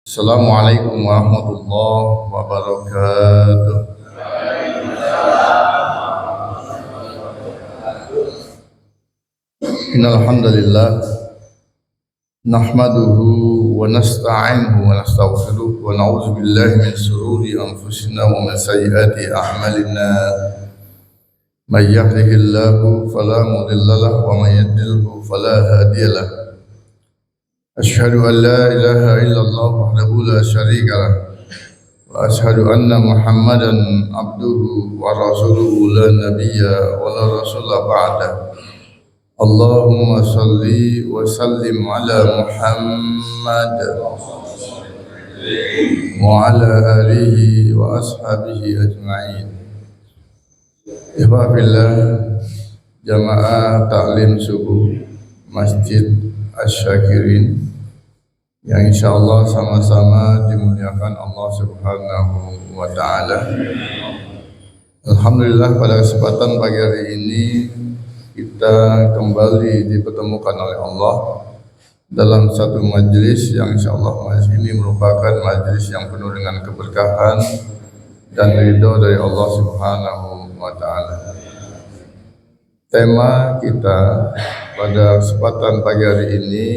Assalamualaikum warahmatullahi wabarakatuh. Innal hamdalillah nahmaduhu wa nasta'inuhu wa nastaghfiruh wa na'udzu billahi min shururi anfusina wa min sayyiati a'malina. May yahdihillahu fala mudilla lahu wa may yudlilhu fala hadiya lahu. Asyhadu an la ilaha illallah wahdahu la syarika lah wa asyhadu anna Muhammadan abduhu wa rasuluhu la nabiyya wa la rasula ba'da. Allahumma salli wa sallim ala Muhammad wa ala alihi wa ashabihi ajma'in. Ihfazillah jamaah taklim subuh Masjid Asy-Syakirin yang insyaallah sama-sama dimuliakan Allah Subhanahu wa taala. Alhamdulillah pada kesempatan pagi hari ini kita kembali dipertemukan oleh Allah dalam satu majelis yang insyaallah majelis ini merupakan majelis yang penuh dengan keberkahan dan ridho dari Allah Subhanahu wa taala. Tema kita pada kesempatan pagi hari ini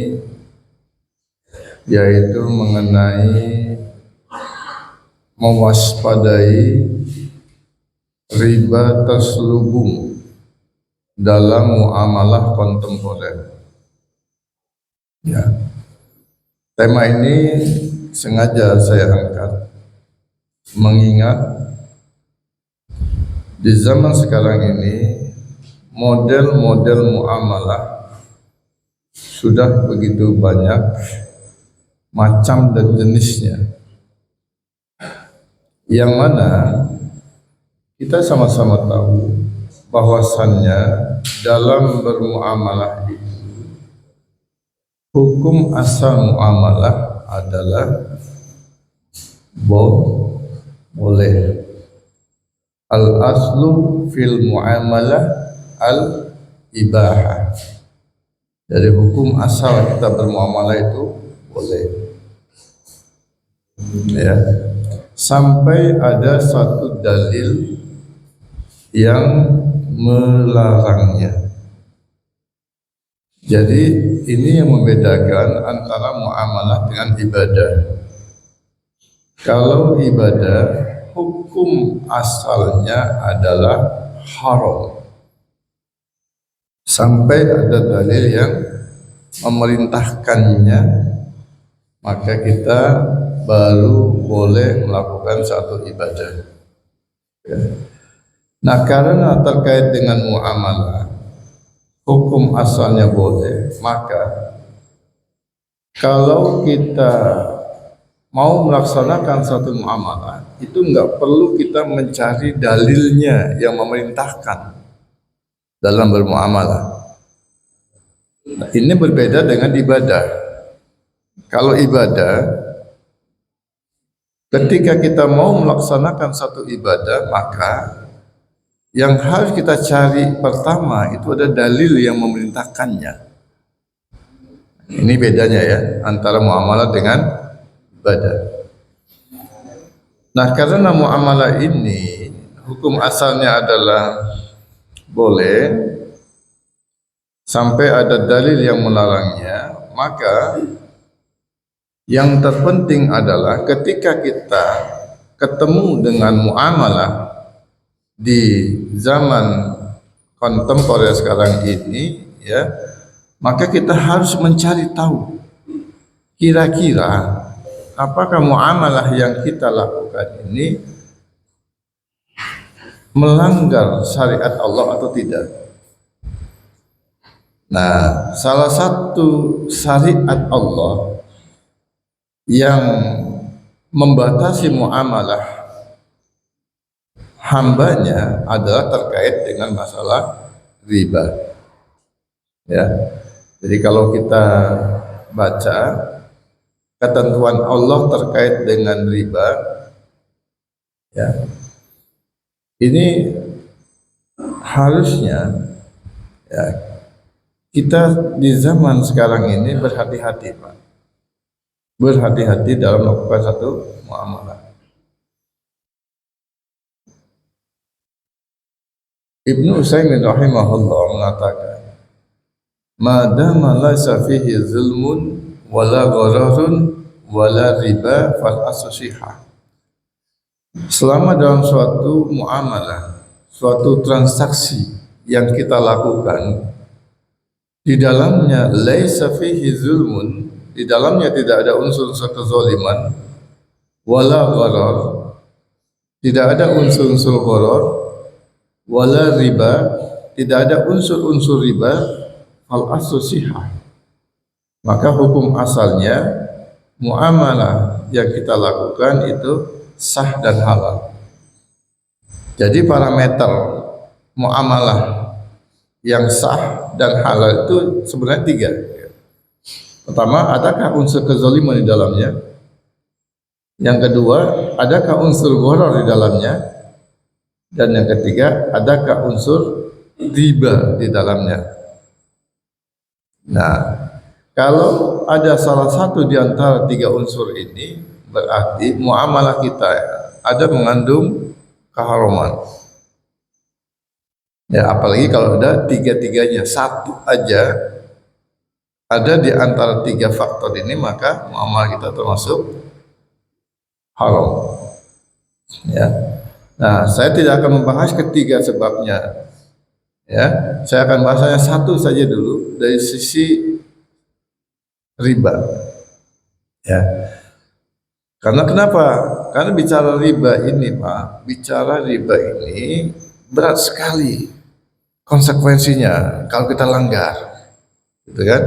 yaitu mengenai mewaspadai riba terselubung dalam muamalah kontemporer. Ya. Tema ini sengaja saya angkat mengingat di zaman sekarang ini model-model muamalah sudah begitu banyak macam dan jenisnya, yang mana kita sama-sama tahu bahwasannya dalam bermuamalah itu hukum asal muamalah adalah boleh. Al-aslu fil muamalah al-ibahah. Dari hukum asal kita bermuamalah itu boleh. Ya, sampai ada satu dalil yang melarangnya. Jadi ini yang membedakan antara muamalah dengan ibadah. Kalau ibadah hukum asalnya adalah haram sampai ada dalil yang memerintahkannya, maka kita baru boleh melakukan satu ibadah. Ya. Nah, karena terkait dengan muamalah hukum asalnya boleh, maka kalau kita mau melaksanakan satu muamalah itu enggak perlu kita mencari dalilnya yang memerintahkan dalam bermuamalah. Nah, ini berbeda dengan ibadah. Kalau ibadah, ketika kita mau melaksanakan satu ibadah, maka yang harus kita cari pertama itu ada dalil yang memerintahkannya. Ini bedanya ya antara muamalah dengan ibadah. Nah, karena muamalah ini hukum asalnya adalah boleh sampai ada dalil yang melarangnya, maka yang terpenting adalah ketika kita ketemu dengan muamalah di zaman kontemporer sekarang ini, ya, maka kita harus mencari tahu kira-kira apakah muamalah yang kita lakukan ini melanggar syariat Allah atau tidak. Nah, salah satu syariat Allah yang membatasi muamalah hambanya adalah terkait dengan masalah riba. Ya, jadi kalau kita baca ketentuan Allah terkait dengan riba, ya, ini harusnya ya kita di zaman sekarang ini berhati-hati, Pak. berhati-hati dalam melakukan satu muamalah. Ibnu Utsaimin rahimahullah mengatakan, "Madama laisa fihi zulmun wala ghararun wala riba fal asyiha." Selama dalam suatu muamalah, suatu transaksi yang kita lakukan, di dalamnya laisa fihi zulmun, di dalamnya tidak ada unsur-unsur kezaliman, wala gharar, tidak ada unsur-unsur gharar, wala riba, tidak ada unsur-unsur riba, al aslu sihah, maka hukum asalnya muamalah yang kita lakukan itu sah dan halal. Jadi parameter muamalah yang sah dan halal itu sebenarnya tiga. Pertama, adakah unsur kezaliman di dalamnya? Yang kedua, adakah unsur gharar di dalamnya? Dan yang ketiga, adakah unsur riba di dalamnya? Nah, kalau ada salah satu di antara tiga unsur ini, berarti muamalah kita ada mengandung keharaman. Ya, apalagi kalau ada tiga-tiganya, satu aja ada di antara tiga faktor ini, maka muamalah kita termasuk haram. Ya. Nah, saya tidak akan membahas ketiga sebabnya. Ya, saya akan bahasnya satu saja dulu dari sisi riba. Ya. Karena kenapa? Karena bicara riba ini, Pak, bicara riba ini berat sekali konsekuensinya kalau kita langgar, gitu kan?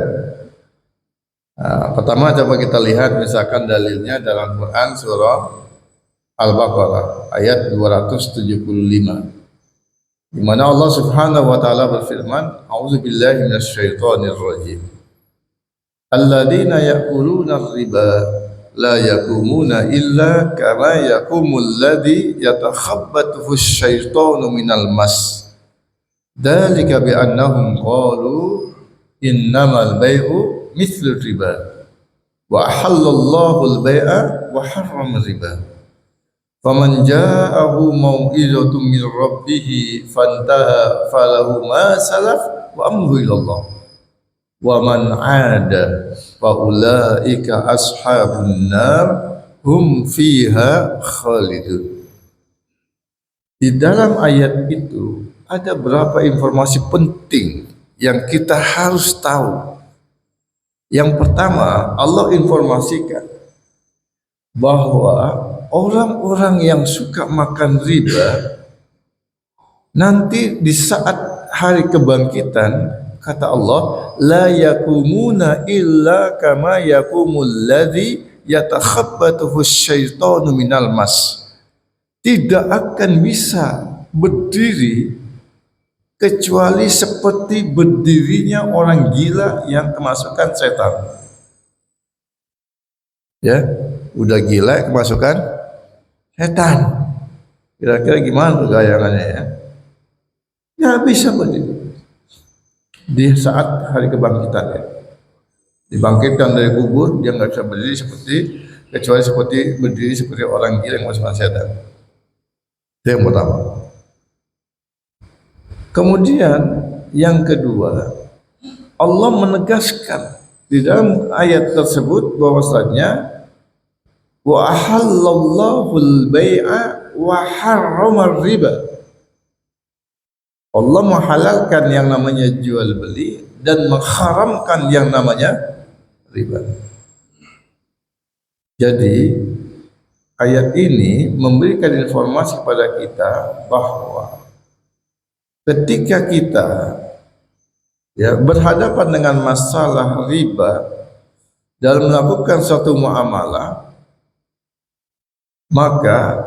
Nah, pertama coba kita lihat misalkan dalilnya dalam Quran surah Al-Baqarah ayat 275, di mana Allah Subhanahu wa taala berfirman, "A'udzubillahi minasyaitonir rajim. Alladzina ya'kuluna riba la yakumuna illa kama yakumul ladzi yatakhabbathu asyaitanu minal mas. Dzalika bi annahum qalu innamal bai'u mithlu riba wa ahallallahu al-bai'a wa harrama riba. Faman ja'ahu mau'izatun min rabbih fantaha falahu ma salaf wa amruhu ila Allah. Wa man 'ada fa ulaika ashabun nar hum fiha khalidun." Di dalam ayat itu ada beberapa informasi penting yang kita harus tahu. Yang pertama, Allah informasikan bahwa orang-orang yang suka makan riba nanti di saat hari kebangkitan, kata Allah, la yakumuna illa kama yakumul ladzi yatakhabbathu asyaitanu minal mas. Tidak akan bisa berdiri kecuali seperti berdirinya orang gila yang kemasukan setan. Ya, udah gila kemasukan setan. Kira-kira gimana gayangannya ya? Ya bisa berdiri di saat hari kebangkitan ya. Dibangkitkan dari kubur, dia nggak bisa berdiri kecuali berdiri seperti orang gila yang kemasukan setan. Itu yang pertama. Kemudian yang kedua, Allah menegaskan di dalam ayat tersebut bahwasanya wa ahallallahu al-bai'a wa harrama riba. Allah menghalalkan yang namanya jual beli dan mengharamkan yang namanya riba. Jadi ayat ini memberikan informasi kepada kita bahwa ketika kita berhadapan dengan masalah riba dalam melakukan suatu muamalah, maka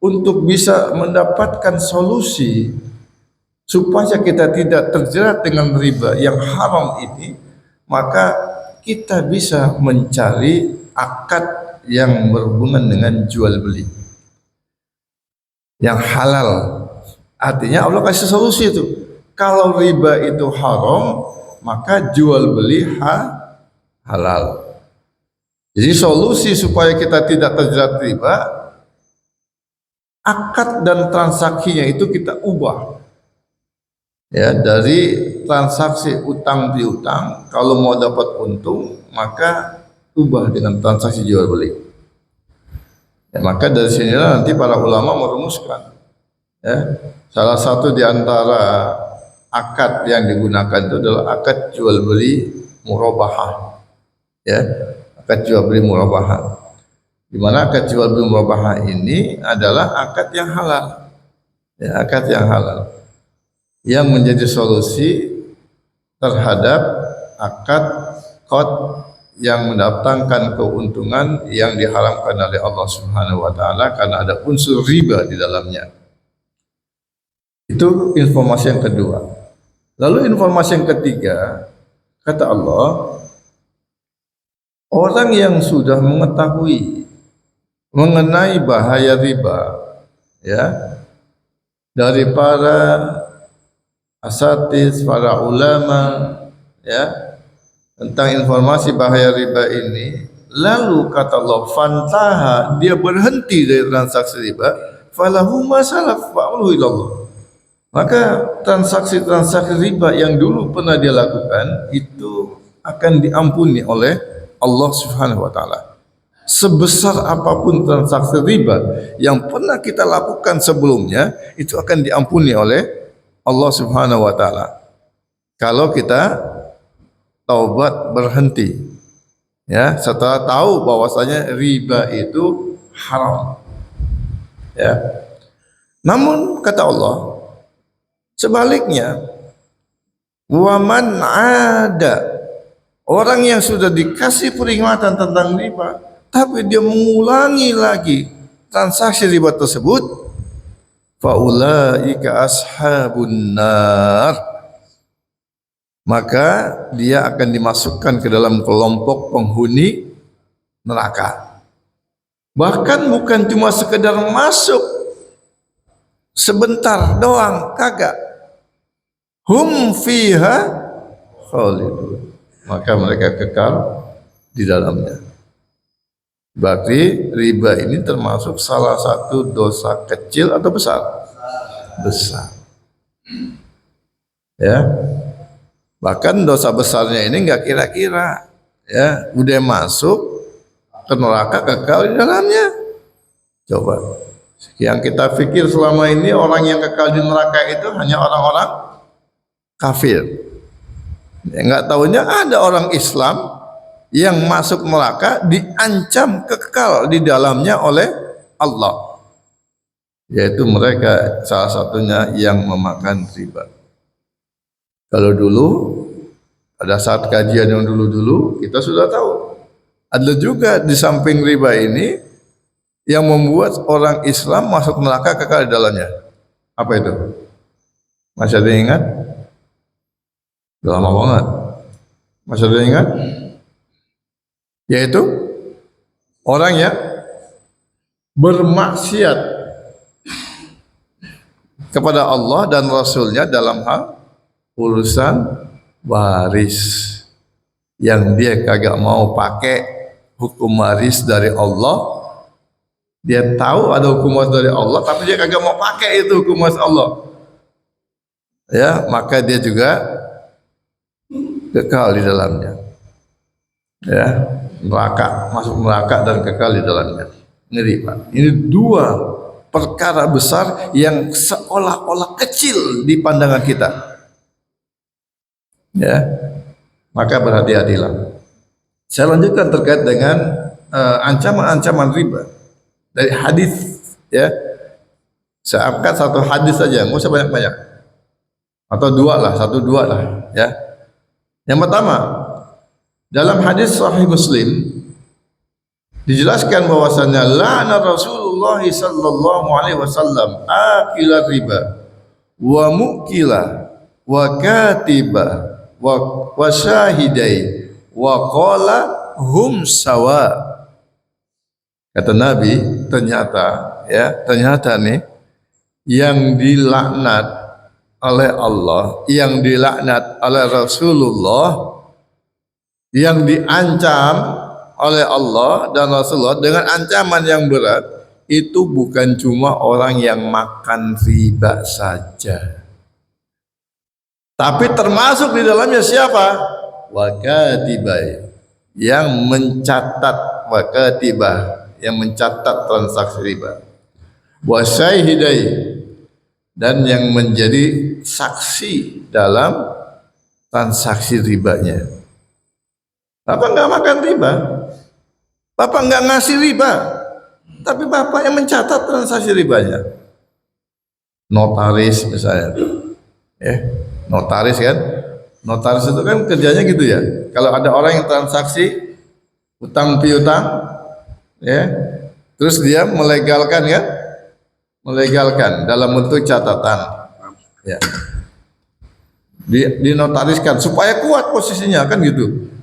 untuk bisa mendapatkan solusi supaya kita tidak terjerat dengan riba yang haram ini, maka kita bisa mencari akad yang berhubungan dengan jual beli yang halal. Artinya Allah kasih solusi itu. Kalau riba itu haram, maka jual beli halal. Jadi solusi supaya kita tidak terjerat riba, akad dan transaksinya itu kita ubah. Ya, dari transaksi utang piutang, kalau mau dapat untung maka ubah dengan transaksi jual beli. Ya, maka dari sinilah nanti para ulama merumuskan, ya, salah satu di antara akad yang digunakan itu adalah akad jual beli murabahah. Ya, akad jual beli murabahah. Di mana akad jual beli murabahah ini adalah akad yang halal. Ya, akad yang halal yang menjadi solusi terhadap akad qad yang mendatangkan keuntungan yang diharamkan oleh Allah Subhanahu wa taala karena ada unsur riba di dalamnya. Itu informasi yang kedua. Lalu informasi yang ketiga, kata Allah, orang yang sudah mengetahui mengenai bahaya riba, ya, dari para asatiz, para ulama, ya, tentang informasi bahaya riba ini, lalu kata Allah, fantaha, dia berhenti dari transaksi riba, falahu ma salaf wa amruhu ila Allah. Maka transaksi-transaksi riba yang dulu pernah dia lakukan itu akan diampuni oleh Allah Subhanahu wa taala. Sebesar apapun transaksi riba yang pernah kita lakukan sebelumnya, itu akan diampuni oleh Allah Subhanahu wa taala kalau kita taubat berhenti, ya, setelah tahu bahwasanya riba itu haram, ya. Namun kata Allah, sebaliknya, waman ada, orang yang sudah dikasih peringatan tentang riba tapi dia mengulangi lagi transaksi riba tersebut, faulaika ashabun nar, maka dia akan dimasukkan ke dalam kelompok penghuni neraka. Bahkan bukan cuma sekedar masuk sebentar doang, kagak. Hum fiha khalidun, maka mereka kekal di dalamnya. Berarti riba ini termasuk salah satu dosa kecil atau besar? Besar. Ya. Bahkan dosa besarnya ini enggak kira-kira, ya, udah masuk ke neraka kekal di dalamnya. Coba. Yang kita pikir selama ini orang yang kekal di neraka itu hanya orang-orang kafir. Ya, enggak tahunya ada orang Islam yang masuk neraka diancam kekal di dalamnya oleh Allah, yaitu mereka salah satunya yang memakan riba. Kalau dulu pada saat kajian yang dulu-dulu kita sudah tahu ada juga di samping riba ini yang membuat orang Islam masuk neraka kekal di dalamnya. Apa itu? Masih ada yang ingat? Udah lama banget. Masih ada yang ingat? Yaitu orang yang bermaksiat kepada Allah dan Rasulnya dalam hal urusan waris, yang dia kagak mau pakai hukum waris dari Allah. Dia tahu ada hukum waris dari Allah, tapi dia kagak mau pakai itu hukum waris Allah, ya, maka dia juga kekal di dalamnya, ya, neraka, masuk neraka dan kekal di dalamnya. Ngeri, Pak. Ini dua perkara besar yang seolah-olah kecil di pandangan kita, ya, maka berhati-hatilah. Saya lanjutkan terkait dengan ancaman-ancaman riba dari hadis, ya. Saya angkat satu hadis saja, nggak usah banyak-banyak, atau dua lah, satu dua lah, ya. Yang pertama, dalam hadis Sahih Muslim dijelaskan bahwasanya la'ana Rasulullah sallallahu alaihi wasallam akila riba wa mukila wa katiba wa syahidai wa qala hum sawa. Kata Nabi, ternyata nih yang dilaknat oleh Allah, yang dilaknat oleh Rasulullah, yang diancam oleh Allah dan Rasulullah dengan ancaman yang berat itu bukan cuma orang yang makan riba saja, tapi termasuk di dalamnya siapa? Wakatibai, yang mencatat, wakatibah, yang mencatat transaksi riba, wasyahidai, dan yang menjadi saksi dalam transaksi ribanya. Bapak nggak makan riba, Bapak nggak ngasih riba, tapi Bapak yang mencatat transaksi ribanya. Notaris misalnya, notaris kan, notaris itu kan kerjanya gitu ya. Kalau ada orang yang transaksi utang piutang, ya, terus dia melegalkan kan, melegalkan dalam bentuk catatan, ya, dinotariskan supaya kuat posisinya kan gitu.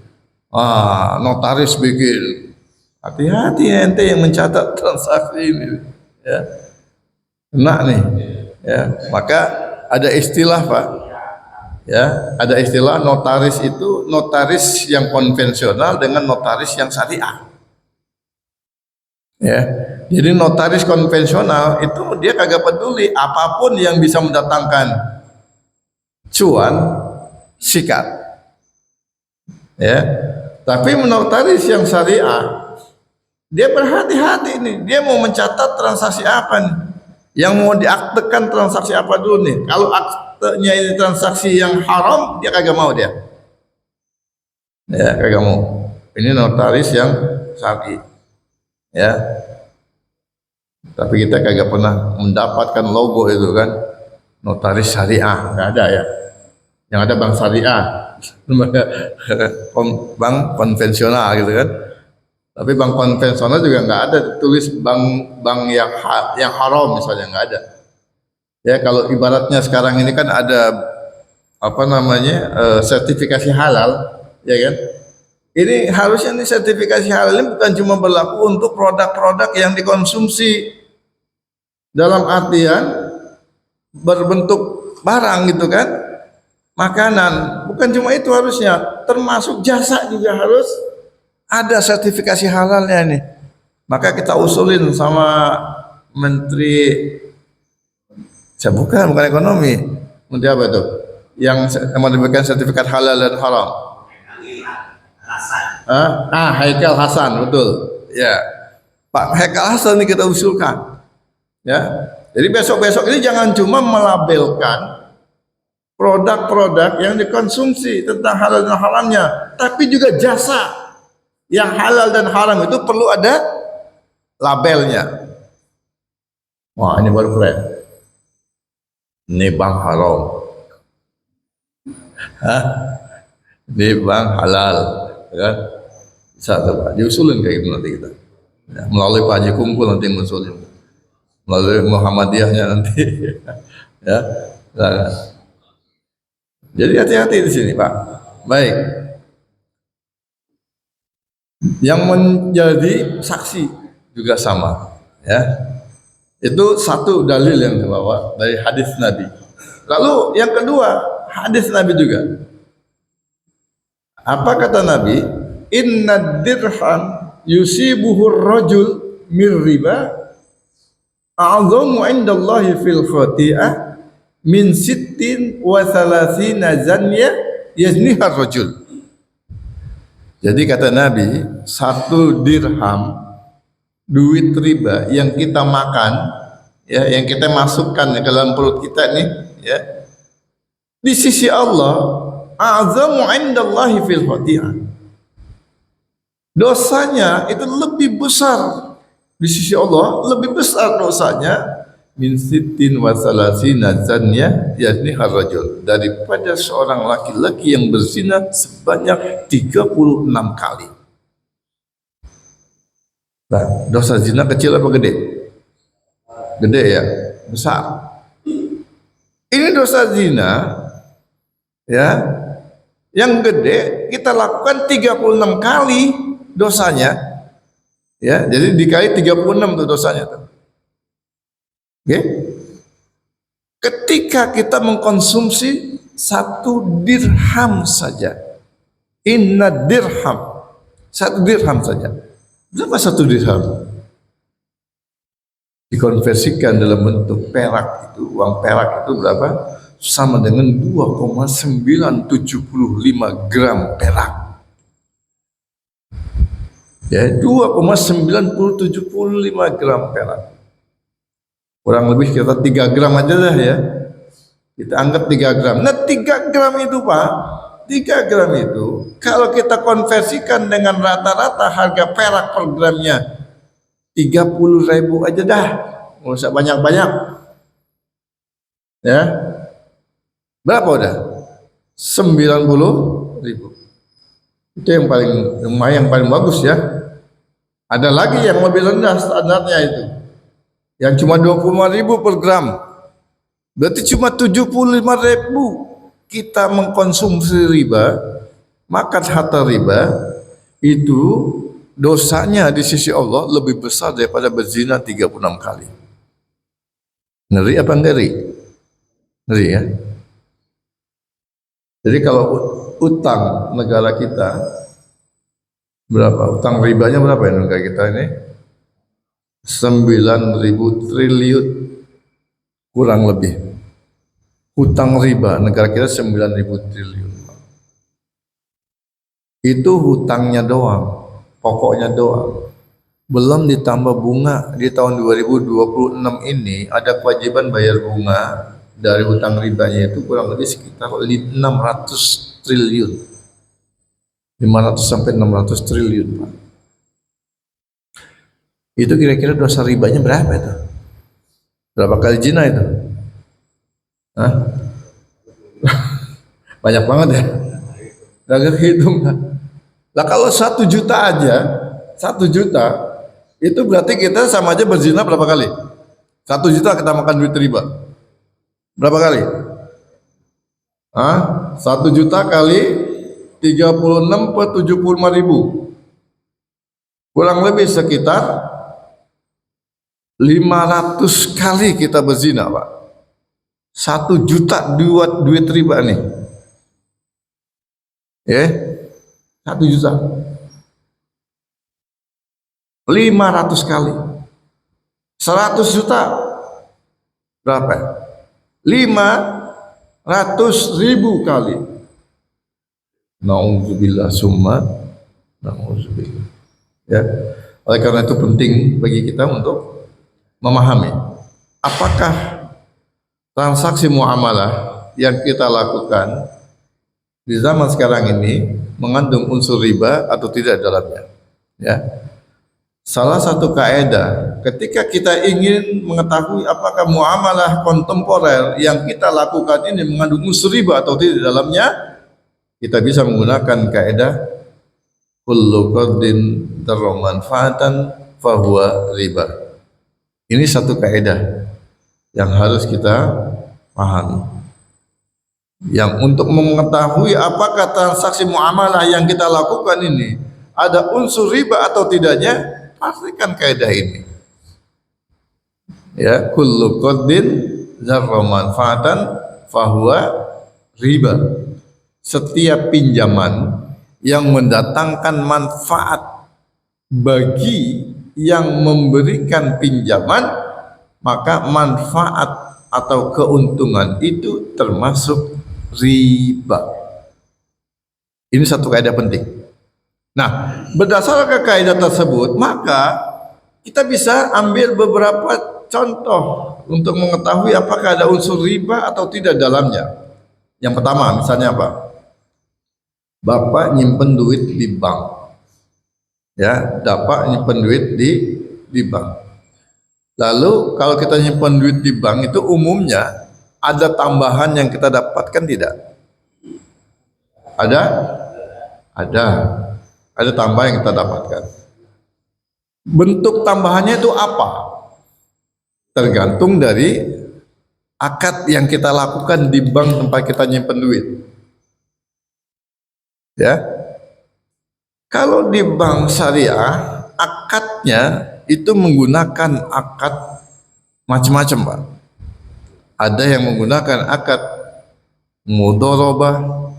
Notaris bikin, hati-hati ente yang mencatat transaksi ini, ya, kena nih, ya. Maka ada istilah Pak, ya, ada istilah notaris itu notaris yang konvensional dengan notaris yang syariah, ya. Jadi notaris konvensional itu dia kagak peduli apapun yang bisa mendatangkan cuan, sikat, ya. Tapi notaris yang syariah dia berhati-hati nih, dia mau mencatat transaksi apa nih, yang mau diaktekan transaksi apa dulu nih. Kalau aktenya ini transaksi yang haram, dia kagak mau dia, ya, kagak mau. Ini notaris yang syar'i, ya. Tapi kita kagak pernah mendapatkan logo itu kan, notaris syariah, nggak ada ya. Yang ada bank syariah, bank konvensional gitu kan. Tapi bank konvensional juga nggak ada tulis bank yang haram misalnya, nggak ada. Ya, kalau ibaratnya sekarang ini kan ada apa namanya sertifikasi halal, ya kan. Ini harusnya nih sertifikasi halal ini bukan cuma berlaku untuk produk-produk yang dikonsumsi dalam artian berbentuk barang gitu kan, makanan, bukan cuma itu harusnya, termasuk jasa juga harus ada sertifikasi halalnya nih. Maka kita usulin sama Menteri, saya bukan ekonomi, menteri apa itu yang memberikan sertifikat halal dan haram? Haikal Hasan, betul ya, Pak Haikal Hasan ini kita usulkan, ya. Jadi besok-besok ini jangan cuma melabelkan produk-produk yang dikonsumsi tentang halal dan haramnya, tapi juga jasa yang halal dan haram itu perlu ada labelnya. Wah, ini baru keren, ini bank haram, ini bank halal, kan? Bisa coba diusulin kayak gitu nanti kita, ya, melalui Pak Haji Kumpul nanti ngusulin, melalui Muhammadiyahnya nanti, ya. Nah, jadi hati-hati di sini Pak. Baik. Yang menjadi saksi juga sama, ya. Itu satu dalil yang dibawa dari hadis Nabi. Lalu yang kedua, hadis Nabi juga. Apa kata Nabi? Inna dirham yusibuhur rajul mir riba a'zamu indallahi fil khati'ah min sittin wa thalathina zanya yaznihar rajul. Jadi kata Nabi, satu dirham duit riba yang kita makan, ya, yang kita masukkan ke dalam perut kita nih, ya, di sisi Allah a'zamu indallahi fil khati'ah, dosanya itu lebih besar di sisi Allah, lebih besar dosanya min sittin wa salasina zanya yaznihar rajul, daripada seorang laki-laki yang berzina sebanyak 36 kali. Nah, dosa zina kecil apa gede? Gede ya, besar. Ini dosa zina, ya, yang gede kita lakukan 36 kali dosanya, ya. Jadi dikali 36 tuh dosanya tuh. Oke? Ketika kita mengkonsumsi satu dirham saja, inna dirham, 1 dirham saja. Berapa 1 dirham? Dikonversikan dalam bentuk perak itu, uang perak itu berapa? Sama dengan 2,975 gram perak. Ya, 2,975 gram perak. Kurang lebih kita 3 gram aja dah ya. Kita anggap 3 gram. Nah 3 gram itu Pak, 3 gram itu kalau kita konversikan dengan rata-rata harga perak per gramnya 30.000 aja dah, nggak usah banyak-banyak. Ya, berapa udah? 90.000. Itu yang paling bagus ya. Ada lagi yang lebih rendah standarnya itu, yang cuma 25.000 per gram. Berarti cuma 75.000 kita mengkonsumsi riba, makan harta riba, itu dosanya di sisi Allah lebih besar daripada berzina 36 kali. Ngeri apa ngeri? Ngeri ya. Jadi kalau utang negara kita berapa? Utang ribanya berapa ya negara kita ini? 9.000 triliun kurang lebih. Hutang riba negara kita 9.000 triliun. Itu hutangnya doang, pokoknya doang. Belum ditambah bunga. Di tahun 2026 ini ada kewajiban bayar bunga dari hutang ribanya itu kurang lebih sekitar 600 triliun. 500 sampai 600 triliun, Pak. Itu kira-kira dosa ribanya berapa itu? Berapa kali zina itu? Hah? Banyak banget ya. Gak hitung. Lah kalau 1 juta aja, 1 juta itu berarti kita sama aja berzina berapa kali? 1 juta kita makan duit riba. Berapa kali? Hah? 1 juta kali 36 per 75.000. Kurang lebih sekitar 500 kali kita berzina, Pak. 1 juta duit riba nih. Ya, 1 juta. 500 kali. 100 juta berapa? 500.000 kali. Nauzubillah summa nauzubillah. Ya. Oleh karena itu penting bagi kita untuk memahami apakah transaksi muamalah yang kita lakukan di zaman sekarang ini mengandung unsur riba atau tidak dalamnya. Ya. Salah satu kaidah ketika kita ingin mengetahui apakah muamalah kontemporer yang kita lakukan ini mengandung unsur riba atau tidak dalamnya, kita bisa menggunakan kaidah kullu qardin darra manfaatan fahuwa riba. Ini satu kaidah yang harus kita pahami. Yang untuk mengetahui apakah transaksi muamalah yang kita lakukan ini ada unsur riba atau tidaknya, pastikan kaidah ini. Ya, kullu qardin dzarra manfaatan fahuwa riba. Setiap pinjaman yang mendatangkan manfaat bagi yang memberikan pinjaman, maka manfaat atau keuntungan itu termasuk riba. Ini satu kaidah penting. Nah, berdasarkan kaidah tersebut, maka kita bisa ambil beberapa contoh untuk mengetahui apakah ada unsur riba atau tidak dalamnya. Yang pertama, misalnya apa? Bapak nyimpen duit di bank. Ya, Bapak nyimpen duit di bank. Lalu kalau kita nyimpen duit di bank itu umumnya ada tambahan yang kita dapatkan tidak? Ada? Ada tambahan yang kita dapatkan. Bentuk tambahannya itu apa? Tergantung dari akad yang kita lakukan di bank tempat kita nyimpen duit. Ya. Kalau di bank syariah, akadnya itu menggunakan akad macam-macam, Pak. Ada yang menggunakan akad mudharabah,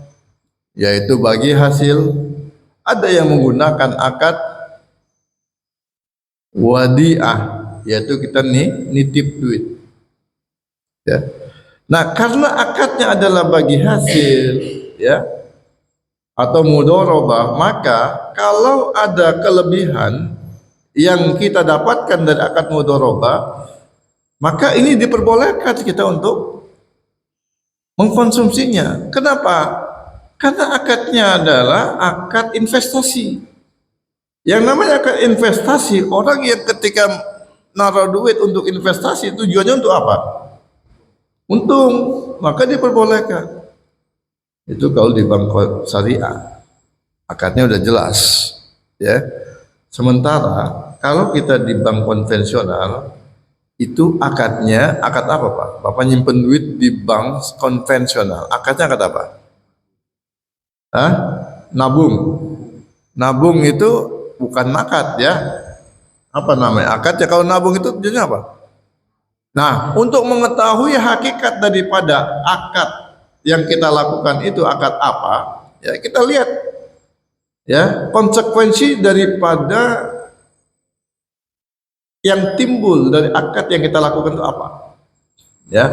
yaitu bagi hasil. Ada yang menggunakan akad wadiah, yaitu kita nitip duit. Ya. Nah, karena akadnya adalah bagi hasil, ya, atau mudharabah, maka kalau ada kelebihan yang kita dapatkan dari akad mudharabah, maka ini diperbolehkan kita untuk mengkonsumsinya. Kenapa? Karena akadnya adalah akad investasi. Yang namanya akad investasi, orang yang ketika naruh duit untuk investasi, tujuannya untuk apa? Untung, maka diperbolehkan. Itu kalau di bank syariah, akadnya udah jelas, ya. Sementara kalau kita di bank konvensional, itu akadnya akad apa, Pak? Bapak nyimpen duit di bank konvensional, akadnya akad apa? Hah? Nabung. Nabung itu bukan akad, ya. Apa namanya? Akad ya, kalau nabung itu tujuannya apa? Nah, untuk mengetahui hakikat daripada akad yang kita lakukan itu akad apa, ya kita lihat, ya, konsekuensi daripada yang timbul dari akad yang kita lakukan itu apa, ya.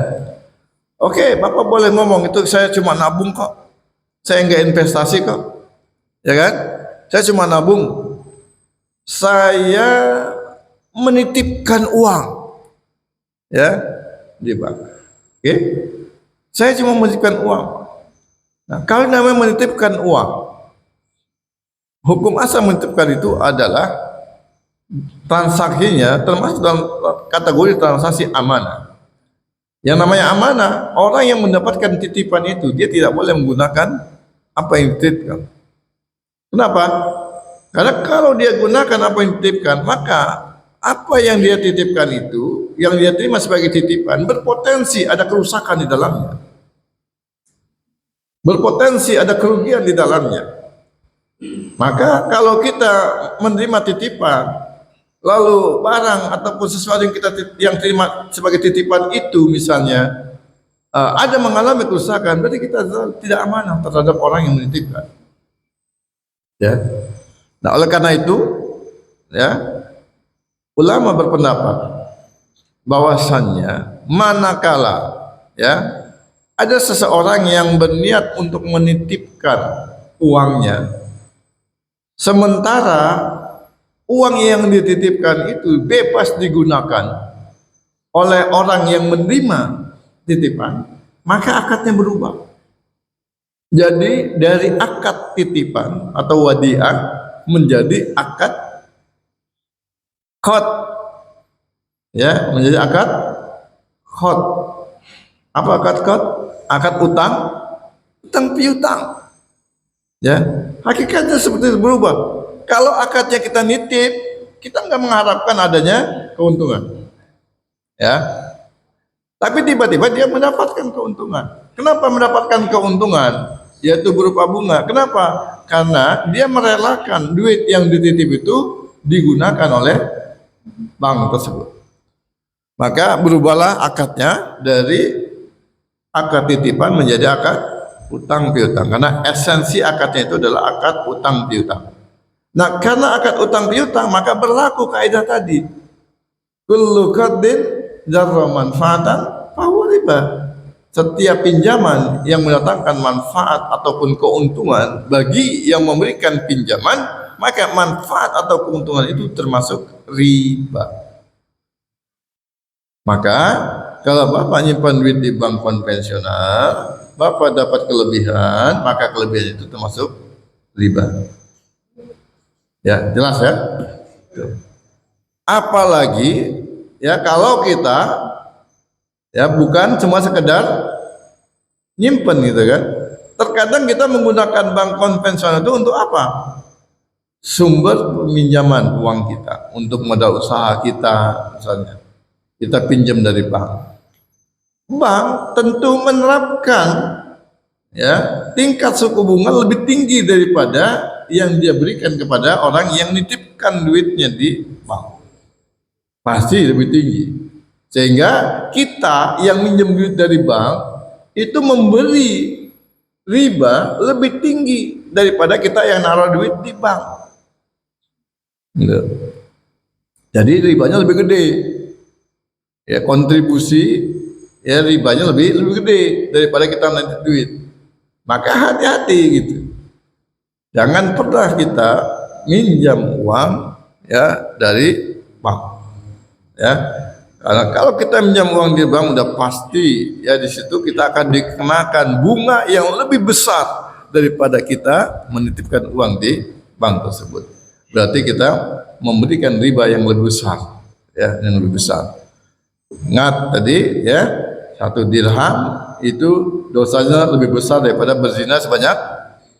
Oke, Bapak boleh ngomong itu saya cuma nabung kok, saya enggak investasi kok, ya kan? Saya cuma nabung, saya menitipkan uang, ya, di bank. Oke, saya cuma menitipkan uang. Nah, kalau namanya menitipkan uang, hukum asal menitipkan itu adalah transaksinya termasuk dalam kategori transaksi amanah. Yang namanya amanah, orang yang mendapatkan titipan itu dia tidak boleh menggunakan apa yang dititipkan. Kenapa? Karena kalau dia gunakan apa yang dititipkan, maka apa yang dia titipkan itu, yang dia terima sebagai titipan, berpotensi ada kerusakan di dalamnya, berpotensi ada kerugian di dalamnya. Maka kalau kita menerima titipan, lalu barang ataupun sesuatu yang terima sebagai titipan itu misalnya ada mengalami kerusakan, berarti kita tidak amanah terhadap orang yang menitipkan, ya. Nah, oleh karena itu, ya, ulama berpendapat bahwasannya manakala, ya, ada seseorang yang berniat untuk menitipkan uangnya, sementara uang yang dititipkan itu bebas digunakan oleh orang yang menerima titipan, maka akadnya berubah. Jadi dari akad titipan atau wadiah menjadi akad qad, ya, menjadi akad qad. Apa akad qad? Akad utang piutang, ya. Hakikatnya seperti itu, berubah. Kalau akadnya kita nitip, kita nggak mengharapkan adanya keuntungan, ya. Tapi tiba-tiba dia mendapatkan keuntungan. Kenapa mendapatkan keuntungan? Yaitu berupa bunga. Kenapa? Karena dia merelakan duit yang dititip itu digunakan oleh bank tersebut. Maka berubahlah akadnya dari akad titipan menjadi akad utang piutang. Karena esensi akadnya itu adalah akad utang piutang. Nah, karena akad utang piutang, maka berlaku kaidah tadi. Kullu qardin jarra manfaatan fahuwa riba. Setiap pinjaman yang mendatangkan manfaat ataupun keuntungan bagi yang memberikan pinjaman, maka manfaat atau keuntungan itu termasuk riba. Maka kalau Bapak nyimpan duit di bank konvensional, Bapak dapat kelebihan, maka kelebihan itu termasuk riba. Ya, jelas ya. Apalagi, ya, kalau kita, ya, bukan cuma sekedar nyimpen gitu kan. Terkadang kita menggunakan bank konvensional itu untuk apa? Sumber peminjaman uang kita untuk modal usaha kita, misalnya kita pinjam dari bank. Bank tentu menerapkan, ya, tingkat suku bunga lebih tinggi daripada yang dia berikan kepada orang yang nitipkan duitnya di bank. Pasti lebih tinggi. Sehingga kita yang minjem duit dari bank itu memberi riba lebih tinggi daripada kita yang naruh duit di bank. Gitu. Jadi ribanya lebih gede. Ya, kontribusi ya ribanya lebih gede daripada kita nanti duit. Maka hati-hati gitu. Jangan pernah kita minjam uang ya dari bank. Ya. Karena kalau kita minjam uang di bank udah pasti ya di situ kita akan dikenakan bunga yang lebih besar daripada kita menitipkan uang di bank tersebut. Berarti kita memberikan riba yang lebih besar, ya, yang lebih besar. Ingat tadi ya, 1 dirham itu dosanya lebih besar daripada berzina sebanyak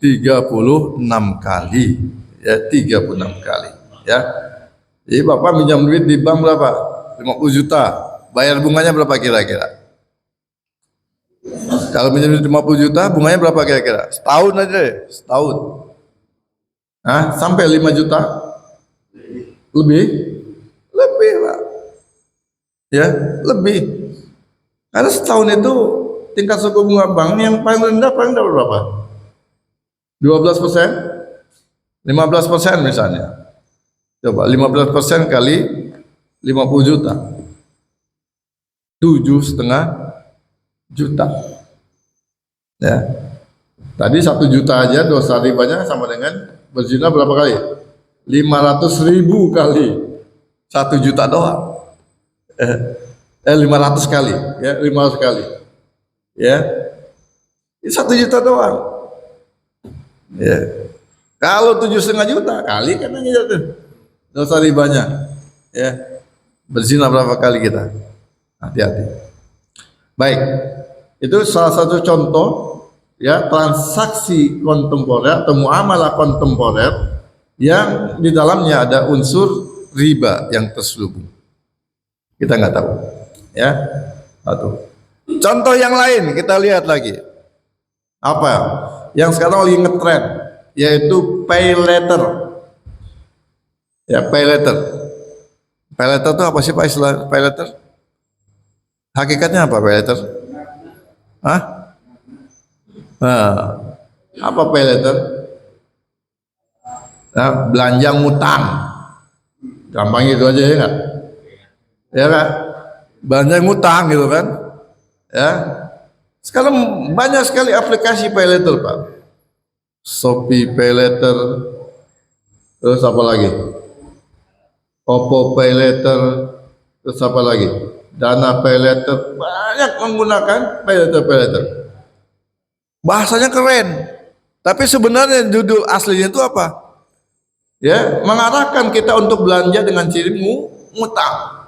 36 kali. Ya, 36 kali. Ya. Jadi Bapak minjam duit di bank berapa? 50 juta. Bayar bunganya berapa kira-kira? Kalau minjam duit 50 juta, bunganya berapa kira-kira? Setahun aja deh, setahun. Hah? Sampai 5 juta? Lebih? Lebih, Pak. Ya, lebih. Karena setahun itu tingkat suku bunga bank yang paling rendah berapa? 12%? 15% misalnya. Coba 15% kali 50 juta. 7,5 juta. Ya. Tadi 1 juta aja dosa ribanya sama dengan berzina berapa kali? 500.000 kali 1 juta doang. 500 kali, ya 500 kali, ya 1 juta doang. Ya, kalau 7,5 juta kali kan aja tuh dosa ribanya. Ya, berzina berapa kali kita? Hati-hati. Baik, itu salah satu contoh ya transaksi kontemporer atau muamalah kontemporer yang di dalamnya ada unsur riba yang terselubung. Kita nggak tahu. Ya, satu. Contoh yang lain kita lihat lagi. Apa? Yang sekarang lagi ngetren, yaitu pay later. Ya, pay later. Pay later itu apa sih Pak istilah pay later? Hakikatnya apa pay later? Hah? Nah, apa pay later? Nah, belanja ngutang. Gampang gitu aja ya nggak? Ya kan? Belanja ngutang gitu kan? Ya. Sekarang banyak sekali aplikasi pay later, Pak. Shopee pay later, terus apa lagi? Oppo pay later, terus apa lagi? Dana pay later, banyak menggunakan pay later. Bahasanya keren, tapi sebenarnya judul aslinya itu apa? Ya, mengarahkan kita untuk belanja dengan ciri ngutang.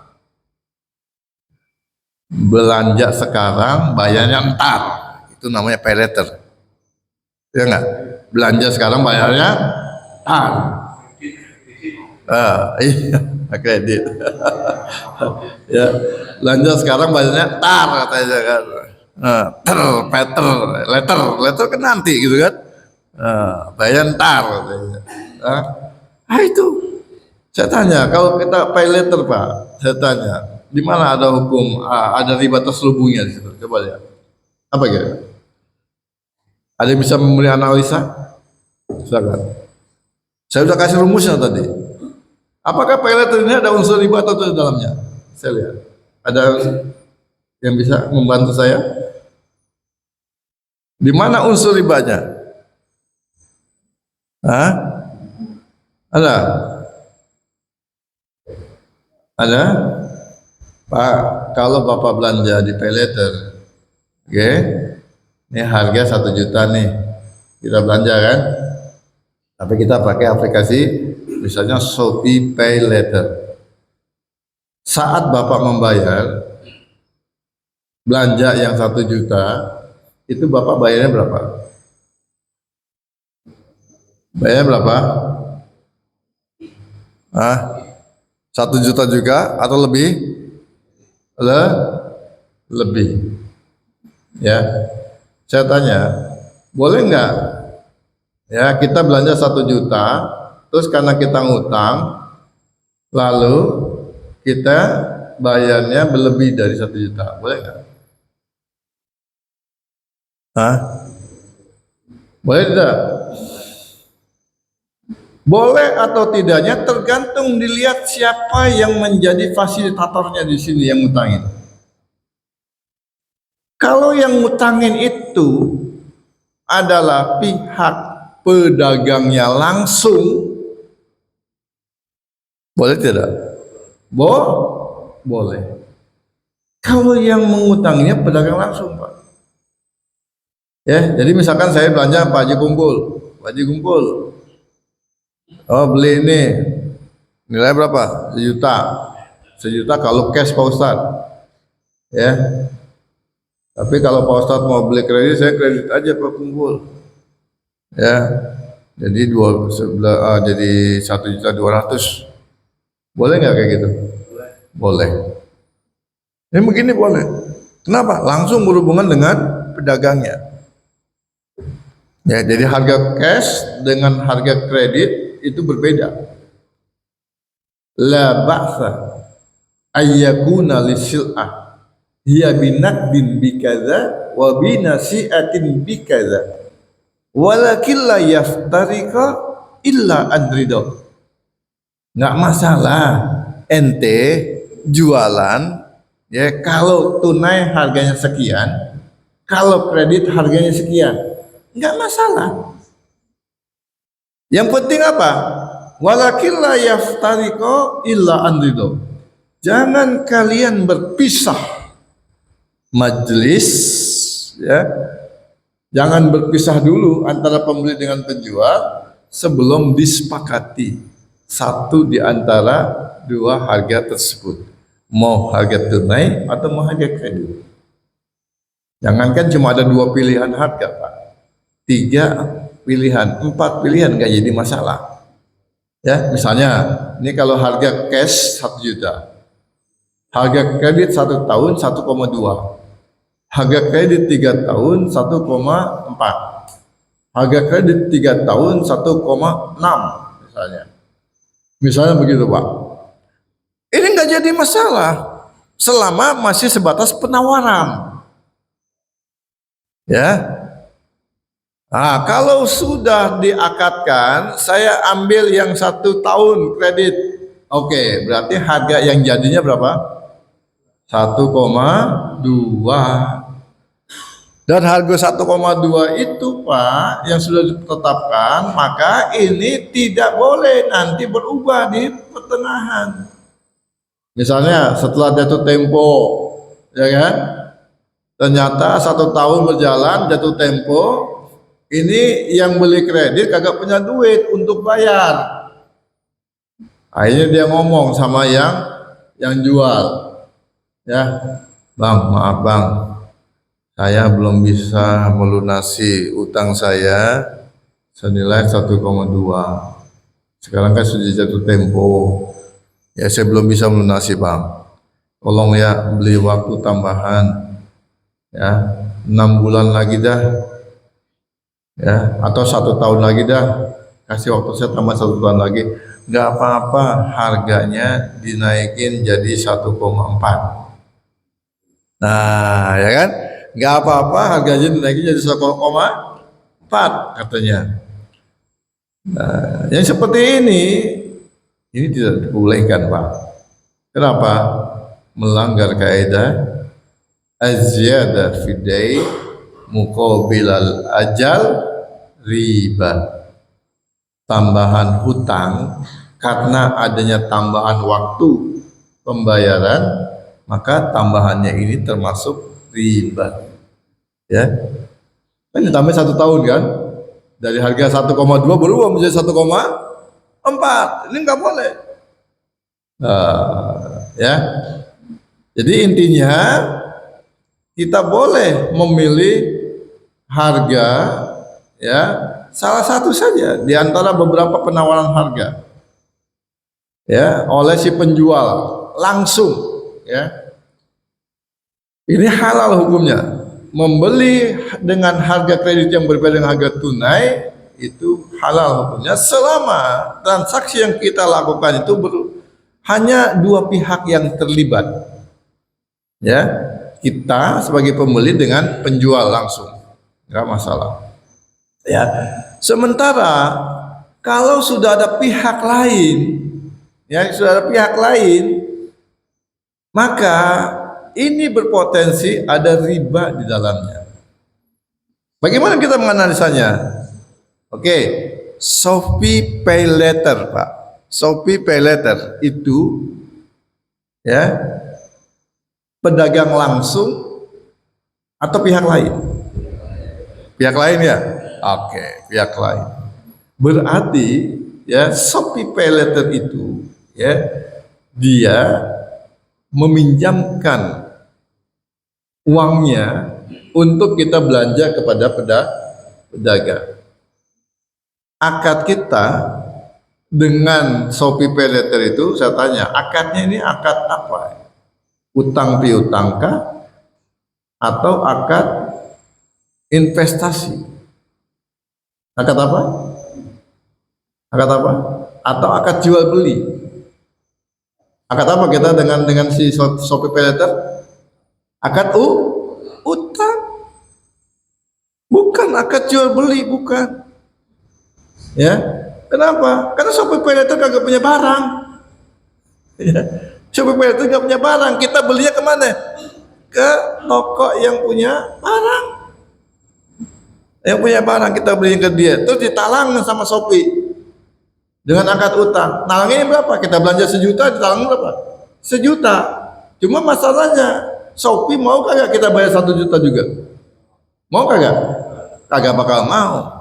Belanja sekarang, bayarnya ntar. Itu namanya pay later. Ya enggak? Belanja sekarang, bayarnya ntar. Iya, kredit. Ya, belanja sekarang, bayarnya ntar katanya kan. Letter kan nanti gitu kan. Bayar ntar katanya. Itu. Saya tanya, kalau kita pay later Pak, saya tanya, di mana ada hukum, ada riba terselubungnya di situ? Coba lihat. Apa kira? Ada yang bisa memberi analisa? Silakan. Saya sudah kasih rumusnya tadi. Apakah pay later ini ada unsur riba atau tidak dalamnya? Saya lihat. Ada yang bisa membantu saya? Di mana unsur ribanya? Hah? Ada? Ada? Pak, kalau Bapak belanja di pay later, oke, ini harga 1 juta nih, kita belanja kan, tapi kita pakai aplikasi, misalnya Shopee Pay Later. Saat Bapak membayar, belanja yang 1 juta, itu Bapak bayarnya berapa? Bayarnya berapa? 1 juta juga atau lebih? Lebih. Ya, saya tanya, boleh nggak? Ya, kita belanja 1 juta, terus karena kita ngutang, lalu kita bayarnya berlebih dari 1 juta, boleh nggak? Boleh tidak? Boleh atau tidaknya tergantung dilihat siapa yang menjadi fasilitatornya di sini yang ngutangin. Kalau yang ngutangin itu adalah pihak pedagangnya langsung, boleh tidak? Boleh. Kalau yang mengutanginya pedagang langsung, Pak. Ya, jadi misalkan saya belanja Pak Haji Kumpul. Oh, beli ini. Nilai berapa? 1 juta. 1 juta kalau cash Pak Ustadz. Ya. Tapi kalau Pak Ustadz mau beli kredit, saya kredit aja Pak Kumpul. Ya. Jadi jadi 1.200.000. Boleh nggak kayak gitu? Boleh. Ini begini boleh. Kenapa? Langsung berhubungan dengan pedagangnya. Ya, jadi harga cash dengan harga kredit itu berbeda. La ba'sa ayyakuna lisil'ah hiya binaqdin bikaza wa binasi'atin bikaza walakin la yaftarika illa adrido. Nggak masalah ente jualan ya, kalau tunai harganya sekian, kalau kredit harganya sekian, nggak masalah. Yang penting apa? Walakin la yaftarika illa adrido. Jangan kalian berpisah majelis, ya. Jangan berpisah dulu antara pembeli dengan penjual sebelum disepakati satu di antara dua harga tersebut, mau harga tunai atau mau harga kredit. Jangankan cuma ada 2 pilihan harga, Pak, 3 pilihan, 4 pilihan nggak jadi masalah. Ya, misalnya ini kalau harga cash 1 juta, harga kredit 1 tahun 1,2, harga kredit 3 tahun 1,4, harga kredit 3 tahun 1,6 misalnya. Misalnya begitu, Pak. Ini nggak jadi masalah selama masih sebatas penawaran. Ya. Nah, kalau sudah diakadkan, saya ambil yang 1 tahun kredit. Oke, berarti harga yang jadinya berapa? 1,2. Dan harga 1,2 itu, Pak, yang sudah ditetapkan, maka ini tidak boleh nanti berubah di pertengahan. Misalnya setelah jatuh tempo, ya kan? Ternyata 1 tahun berjalan jatuh tempo, ini yang beli kredit kagak punya duit untuk bayar. Akhirnya dia ngomong sama yang jual, ya, Bang, maaf Bang, saya belum bisa melunasi utang saya senilai 1,2. Sekarang kan sudah jatuh tempo. Ya, saya belum bisa melunasi, Bang. Tolong ya beli waktu tambahan. Ya, 6 bulan lagi dah. Ya, atau 1 tahun lagi dah. Kasih waktu saya tambah 1 tahun lagi. Nggak apa-apa, harganya dinaikin jadi 1,4. Nah, ya kan? Nggak apa-apa, harganya dinaikin jadi 1,4 katanya. Nah, yang seperti ini tidak dibolehkan, Pak. Kenapa? Melanggar kaidah az-ziyadah fid-dain muqabilal ajal riba. Tambahan hutang karena adanya tambahan waktu pembayaran, maka tambahannya ini termasuk riba. Ya, kan ditambah 1 tahun kan, dari harga 1,2 berubah menjadi 1,4. Ini nggak boleh. Ya, jadi intinya kita boleh memilih harga, ya, salah satu saja di antara beberapa penawaran harga, ya, oleh si penjual langsung, ya. Ini halal hukumnya. Membeli dengan harga kredit yang berbeda dengan harga tunai itu halal hukumnya selama transaksi yang kita lakukan itu hanya 2 pihak yang terlibat. Ya, kita sebagai pembeli dengan penjual langsung, nggak masalah. Ya. Sementara kalau sudah ada pihak lain, ya sudah ada pihak lain, maka ini berpotensi ada riba di dalamnya. Bagaimana kita menganalisanya? Oke, Shopee Pay Later, Pak. Shopee Pay Later itu ya pedagang langsung atau pihak lain? Pihak lain ya? Oke, pihak lain. Berarti ya Shopee Pay Later itu ya dia meminjamkan uangnya untuk kita belanja kepada pedagang. Akad kita dengan Shopee Pay Later itu, saya tanya, akadnya ini akad apa? Utang piutang kah? Atau akad investasi? Akad apa? Akad apa? Atau akad jual beli? Akad apa kita dengan si Shopee Pay Later? Akad utang. Bukan akad jual beli, bukan. Ya, kenapa? Karena Shopee Pay Later kagak punya barang. Ya. Shopee Pay Later nggak punya barang. Kita belinya kemana? Ke toko yang punya barang. Yang punya barang kita beliin ke dia. Terus ditalang sama Shopee dengan akad utang. Nalangnya berapa? Kita belanja 1 juta, ditalang berapa? 1 juta. Cuma masalahnya Shopee mau kagak kita bayar 1 juta juga? Mau kagak? Kagak bakal mau.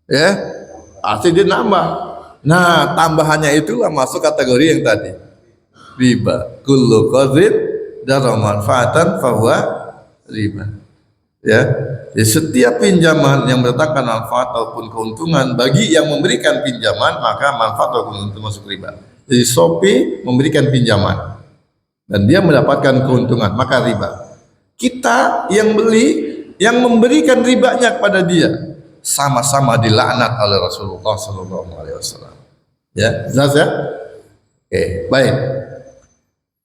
Ya, pasti dia nambah. Nah, tambahannya itulah masuk kategori yang tadi, riba. Kullu qadrin dara manfaatan fahuwa riba. Ya, jadi setiap pinjaman yang mendatangkan manfaat ataupun keuntungan bagi yang memberikan pinjaman, maka manfaat atau keuntungan masuk riba. Jadi Shopee memberikan pinjaman dan dia mendapatkan keuntungan, maka riba. Kita yang beli, yang memberikan ribanya kepada dia, sama-sama dilaknat oleh Rasulullah SAW. Ya, jelas ya? Oke, baik.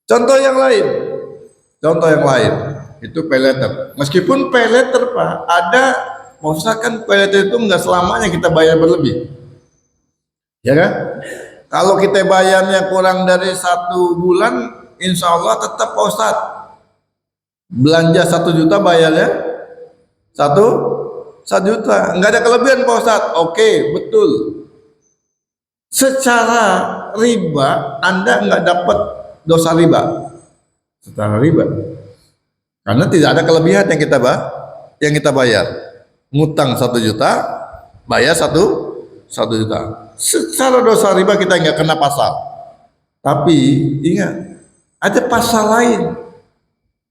Contoh yang lain itu pay later. Meskipun pay later, Pak, ada misalkan pay later itu enggak selamanya kita bayar berlebih, ya kan? Kalau kita bayarnya kurang dari 1 bulan, insya Allah tetap Pak Ustadz belanja 1 juta bayarnya 1 juta, enggak ada kelebihan Pak Ustadz. Oke, betul. Secara riba Anda enggak dapat dosa riba secara riba, karena tidak ada kelebihan yang kita bayar. Ngutang 1 juta, bayar 1 juta. Secara dosa riba kita enggak kena pasal. Tapi ingat, ada pasal lain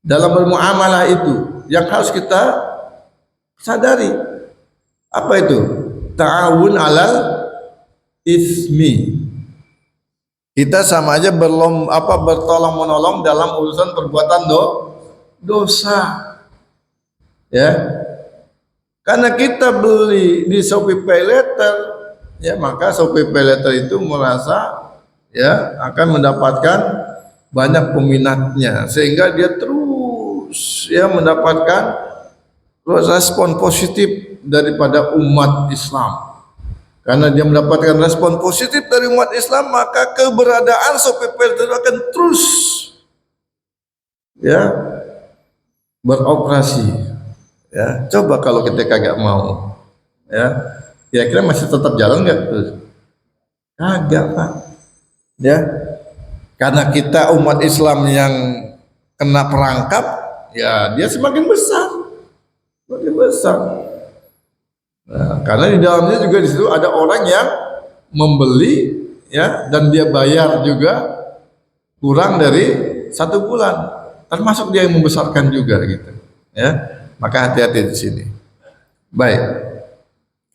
dalam bermuamalah itu yang harus kita sadari. Apa itu? Ta'awun alal ismi. Kita sama aja bertolong menolong dalam urusan perbuatan dosa. Ya. Karena kita beli di Shopee Pay Later, ya, maka Shopee Pay Later itu merasa ya akan mendapatkan banyak peminatnya, sehingga dia terus ya mendapatkan respon positif daripada umat Islam. Karena dia mendapatkan respon positif dari umat Islam, maka keberadaan Shopee Pay Later akan terus ya beroperasi. Ya, coba kalau kita kagak mau, ya kira-kira masih tetap jalan nggak? Kagak, Pak. Ya, karena kita umat Islam yang kena perangkap, ya dia semakin besar. Nah, karena di dalamnya juga di situ ada orang yang membeli, ya, dan dia bayar juga kurang dari 1 bulan, termasuk dia yang membesarkan juga, gitu. Ya, maka hati-hati di sini. Baik,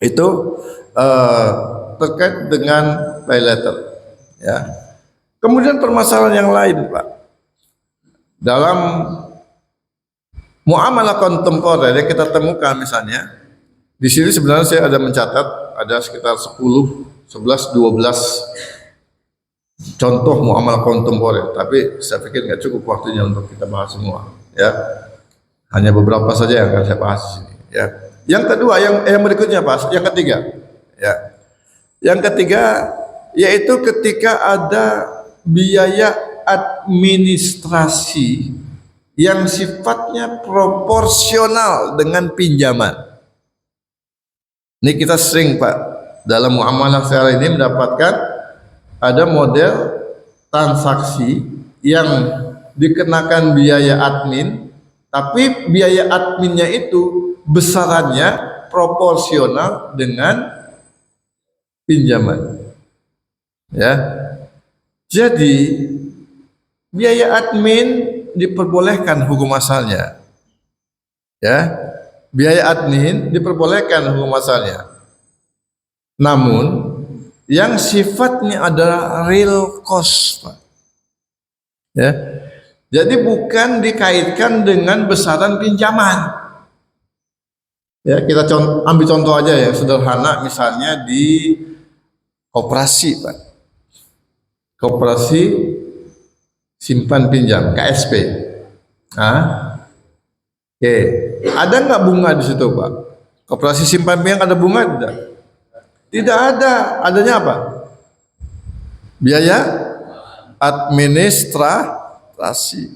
itu terkait dengan pay later. Ya, kemudian permasalahan yang lain, Pak, dalam muamalah kontemporer yang kita temukan misalnya. Di sini sebenarnya saya ada mencatat ada sekitar 10, 11, 12 contoh muamalah kontemporer, tapi saya pikir nggak cukup waktunya untuk kita bahas semua. Ya, hanya beberapa saja yang akan saya bahas di sini. Ya, Yang kedua, yang berikutnya Pak, yang ketiga. Ya. Yang ketiga yaitu ketika ada biaya administrasi yang sifatnya proporsional dengan pinjaman. Ini kita sering Pak dalam muamalah sehari ini mendapatkan ada model transaksi yang dikenakan biaya admin, tapi biaya adminnya itu besarannya proporsional dengan pinjaman. Ya. Jadi biaya admin diperbolehkan hukum asalnya. Ya. Biaya admin diperbolehkan hukum asalnya. Namun yang sifatnya adalah real cost, Pak. Ya. Jadi bukan dikaitkan dengan besaran pinjaman. Ya, kita ambil contoh aja ya, sederhana, misalnya di koperasi, Pak. Koperasi simpan pinjam, KSP. Oke. Ada nggak bunga di situ, Pak? Koperasi simpan pinjam ada bunga tidak? Tidak ada. Adanya apa? Biaya administrasi.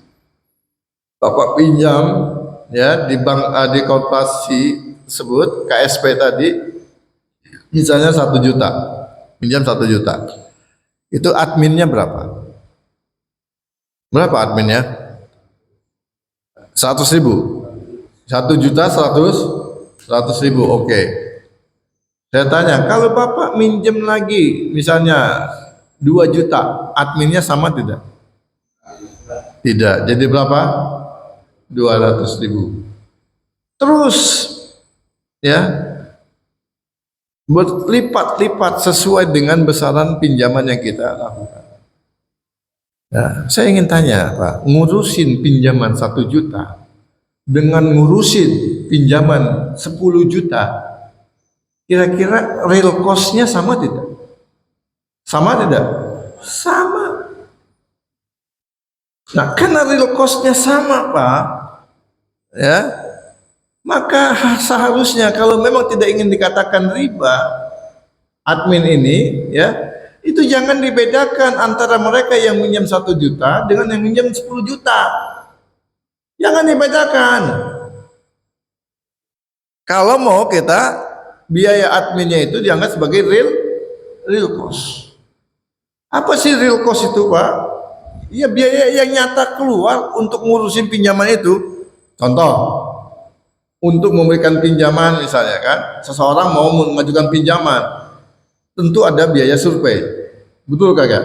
Bapak pinjam ya di bank, di koperasi tersebut, KSP tadi, misalnya 1 juta, pinjam 1 juta. Itu adminnya berapa? Berapa adminnya? 100.000. 1.100.000. Oke. Saya tanya, kalau Bapak minjem lagi misalnya 2 juta, adminnya sama tidak? Tidak. Jadi berapa? 200.000. Terus ya berlipat-lipat sesuai dengan besaran pinjaman yang kita lakukan. Nah, saya ingin tanya Pak, ngurusin pinjaman 1 juta dengan ngurusin pinjaman 10 juta, kira-kira real cost-nya sama tidak? Sama tidak? Sama. Nah, karena real cost-nya sama Pak, ya, maka seharusnya kalau memang tidak ingin dikatakan riba, admin ini, ya, itu jangan dibedakan antara mereka yang minjam 1 juta dengan yang minjam 10 juta. Jangan dibedakan. Kalau mau kita biaya adminnya itu dianggap sebagai real cost. Apa sih real cost itu, Pak? Ya biaya yang nyata keluar untuk ngurusin pinjaman itu. Contoh, untuk memberikan pinjaman misalnya kan, seseorang mau mengajukan pinjaman, tentu ada biaya survei. Betul kagak?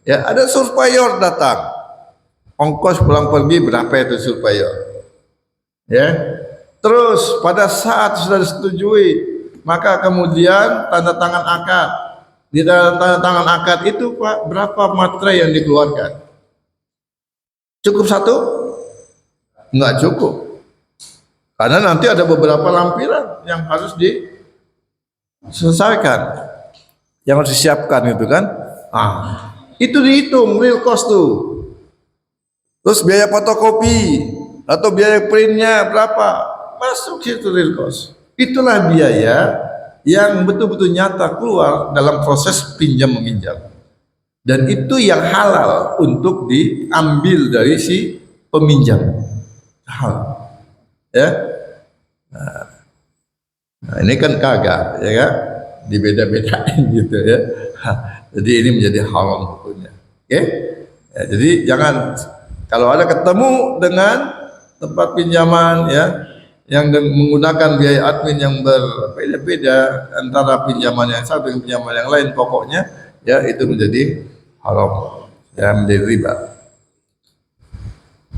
Ya, ada surveyor datang. Ongkos pulang pergi berapa itu surveyor? Ya. Terus pada saat sudah disetujui, maka kemudian tanda tangan akad. Di dalam tanda tangan akad itu Pak, berapa materai yang dikeluarkan? Cukup 1? Enggak cukup. Karena nanti ada beberapa lampiran yang harus diselesaikan, yang harus disiapkan gitu kan. Itu dihitung real cost tuh. Terus biaya fotokopi atau biaya printnya berapa, masuk situ real cost. Itulah biaya yang betul-betul nyata keluar dalam proses pinjam meminjam, dan itu yang halal untuk diambil dari si peminjam, halal ya. Nah, ini kan kagak ya kan, dibeda-bedain gitu ya. Jadi ini menjadi haram hukumnya. Oke ya, jadi jangan kalau ada ketemu dengan tempat pinjaman ya yang menggunakan biaya admin yang berbeda-beda antara pinjaman yang satu dengan pinjaman yang lain, pokoknya ya itu menjadi haram, ya menjadi riba.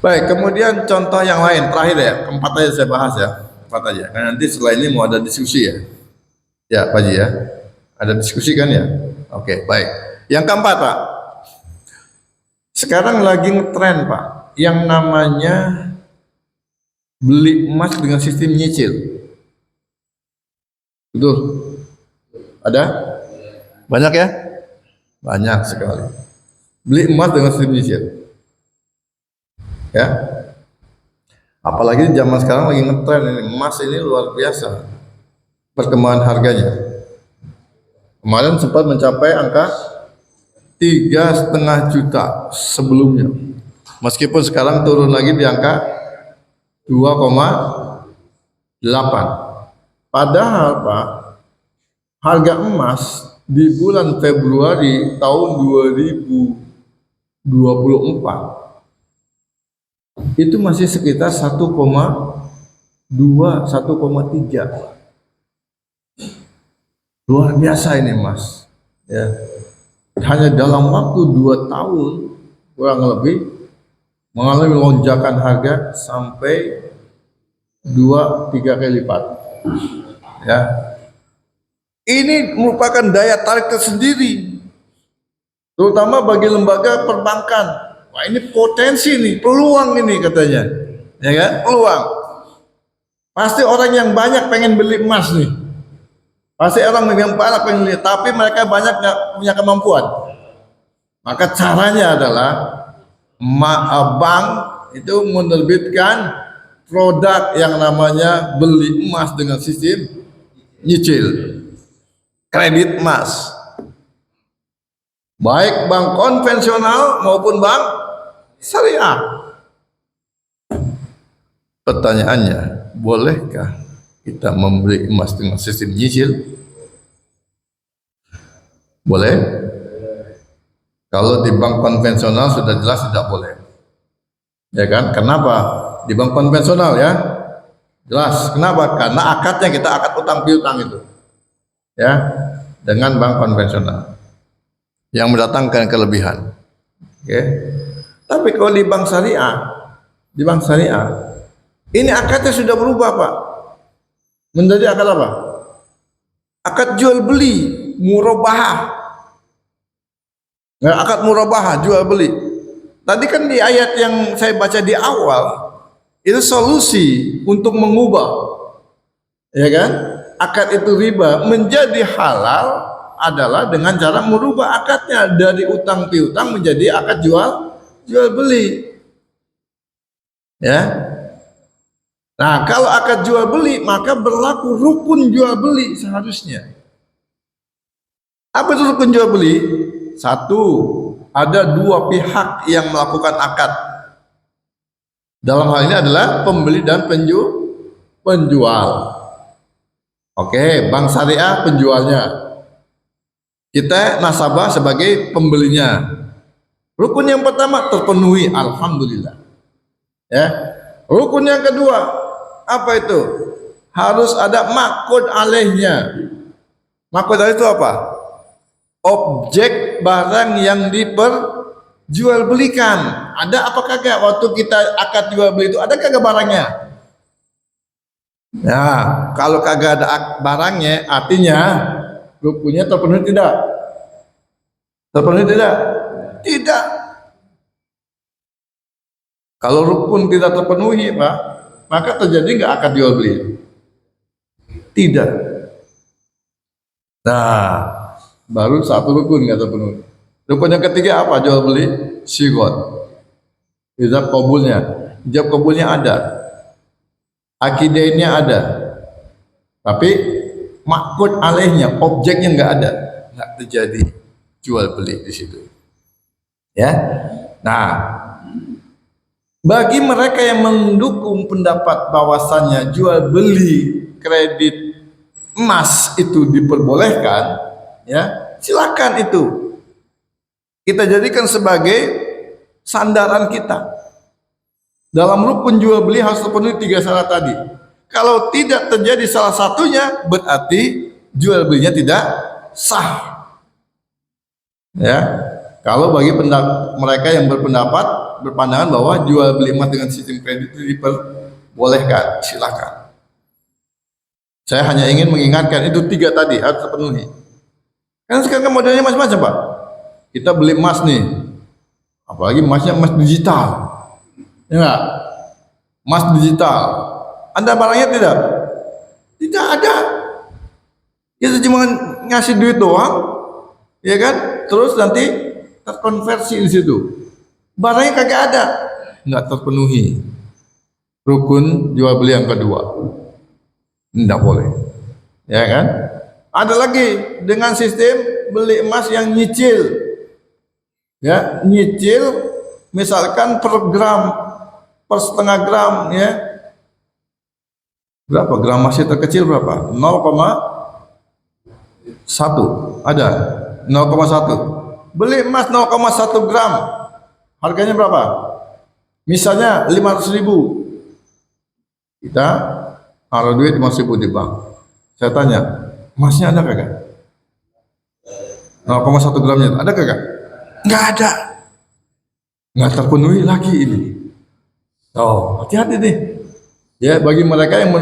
Baik, kemudian contoh yang lain terakhir ya, 4 aja saya bahas ya, 4 aja. Karena nanti setelah ini mau ada diskusi ya. Ya Pak Haji ya, ada diskusi kan ya. Oke, baik. Yang keempat Pak, sekarang lagi ngetren Pak, yang namanya beli emas dengan sistem nyicil. Betul? Ada? Banyak ya? Banyak sekali. Beli emas dengan sistem nyicil. Ya. Apalagi zaman sekarang lagi ngetren ini, emas ini luar biasa. perkembangan harganya. Kemarin sempat mencapai angka 3,5 juta sebelumnya. Meskipun sekarang turun lagi di angka 2,8. Padahal Pak, harga emas di bulan Februari tahun 2024 itu masih sekitar 1,2, 1,3. Luar biasa ini Mas, ya. Hanya dalam waktu 2 tahun kurang lebih mengalami lonjakan harga sampai 2-3 kali lipat, ya. Ini merupakan daya tarik tersendiri, terutama bagi lembaga perbankan. Wah, ini potensi nih, peluang ini katanya, ya kan? Peluang. Pasti orang yang banyak pengen beli emas nih. Pasti orang yang banyak pengen beli, tapi mereka banyak nggak punya kemampuan. Maka caranya adalah bank itu menerbitkan produk yang namanya beli emas dengan sistem nyicil, kredit emas, baik bank konvensional maupun bank syariah. Pertanyaannya, bolehkah kita membeli emas dengan sistem nyicil? Boleh. Kalau di bank konvensional sudah jelas tidak boleh, ya kan? Kenapa? Di bank konvensional ya jelas. Kenapa? Karena akadnya kita akad utang piutang itu, ya, dengan bank konvensional yang mendatangkan kelebihan. Oke. Tapi kalau di bank syariah, ini akadnya sudah berubah Pak, menjadi akad apa? Akad jual beli, murabahah. Nah, akad murabahah, jual beli. Tadi kan di ayat yang saya baca di awal, itu solusi untuk mengubah, ya kan? Akad itu riba menjadi halal adalah dengan cara merubah akadnya dari utang piutang menjadi akad jual beli. Ya. Nah, kalau akad jual beli maka berlaku rukun jual beli seharusnya. Apa itu rukun jual beli? Satu, ada dua pihak yang melakukan akad. Dalam hal ini adalah pembeli dan penjual. Oke, bank syariah penjualnya, kita nasabah sebagai pembelinya. Rukun yang pertama terpenuhi, alhamdulillah. Ya. Rukun yang kedua, apa itu? Harus ada makud alaihnya. Makud alaih itu apa? Objek barang yang diperjualbelikan. Ada apa kagak waktu kita akad jual beli itu? Ada kagak barangnya? Ya, kalau kagak ada barangnya, artinya rukunnya terpenuhi tidak? Terpenuhi tidak? Tidak. Kalau rukun tidak terpenuhi, Pak, maka terjadi nggak akad jual beli? Tidak. Nah, baru satu rukun nggak terpenuhi. Rukun yang ketiga apa? Jual beli sigot. Ijab kabulnya ada, akidahnya ada, tapi makud alaihnya, objeknya nggak ada, nggak terjadi jual beli di situ. Ya. Nah, bagi mereka yang mendukung pendapat bahwasannya jual beli kredit emas itu diperbolehkan, ya, silakan itu kita jadikan sebagai sandaran kita. Dalam rukun jual beli harus terpenuhi 3 syarat tadi. Kalau tidak terjadi salah satunya, berarti jual belinya tidak sah. Ya, kalau bagi mereka yang berpandangan bahwa jual beli emas dengan sistem kredit itu diperbolehkan, silakan. Saya hanya ingin mengingatkan itu 3 tadi harus terpenuhi. Karena sekarang modelnya macam-macam Pak. Kita beli emas nih, apalagi emasnya emas digital, ya enggak? Emas digital, ada barangnya tidak? Tidak ada. Kita cuma ngasih duit doang, ya kan? Terus nanti terkonversi di situ. Barangnya kagak ada, nggak terpenuhi. Rukun jual beli yang kedua, tidak boleh. Ya kan? Ada lagi dengan sistem beli emas yang nyicil. Ya, nyicil misalkan per gram, per setengah gram, ya. Berapa gram masih terkecil berapa? 0,1 ada 0,1. Beli emas 0,1 gram, harganya berapa? Misalnya 500.000, kita taruh duit 500.000 di bank. Saya tanya, emasnya ada kagak? 0,1 gramnya ada kagak? Nggak ada, nggak terpenuhi lagi ini. Oh, hati-hati nih. Ya, bagi mereka yang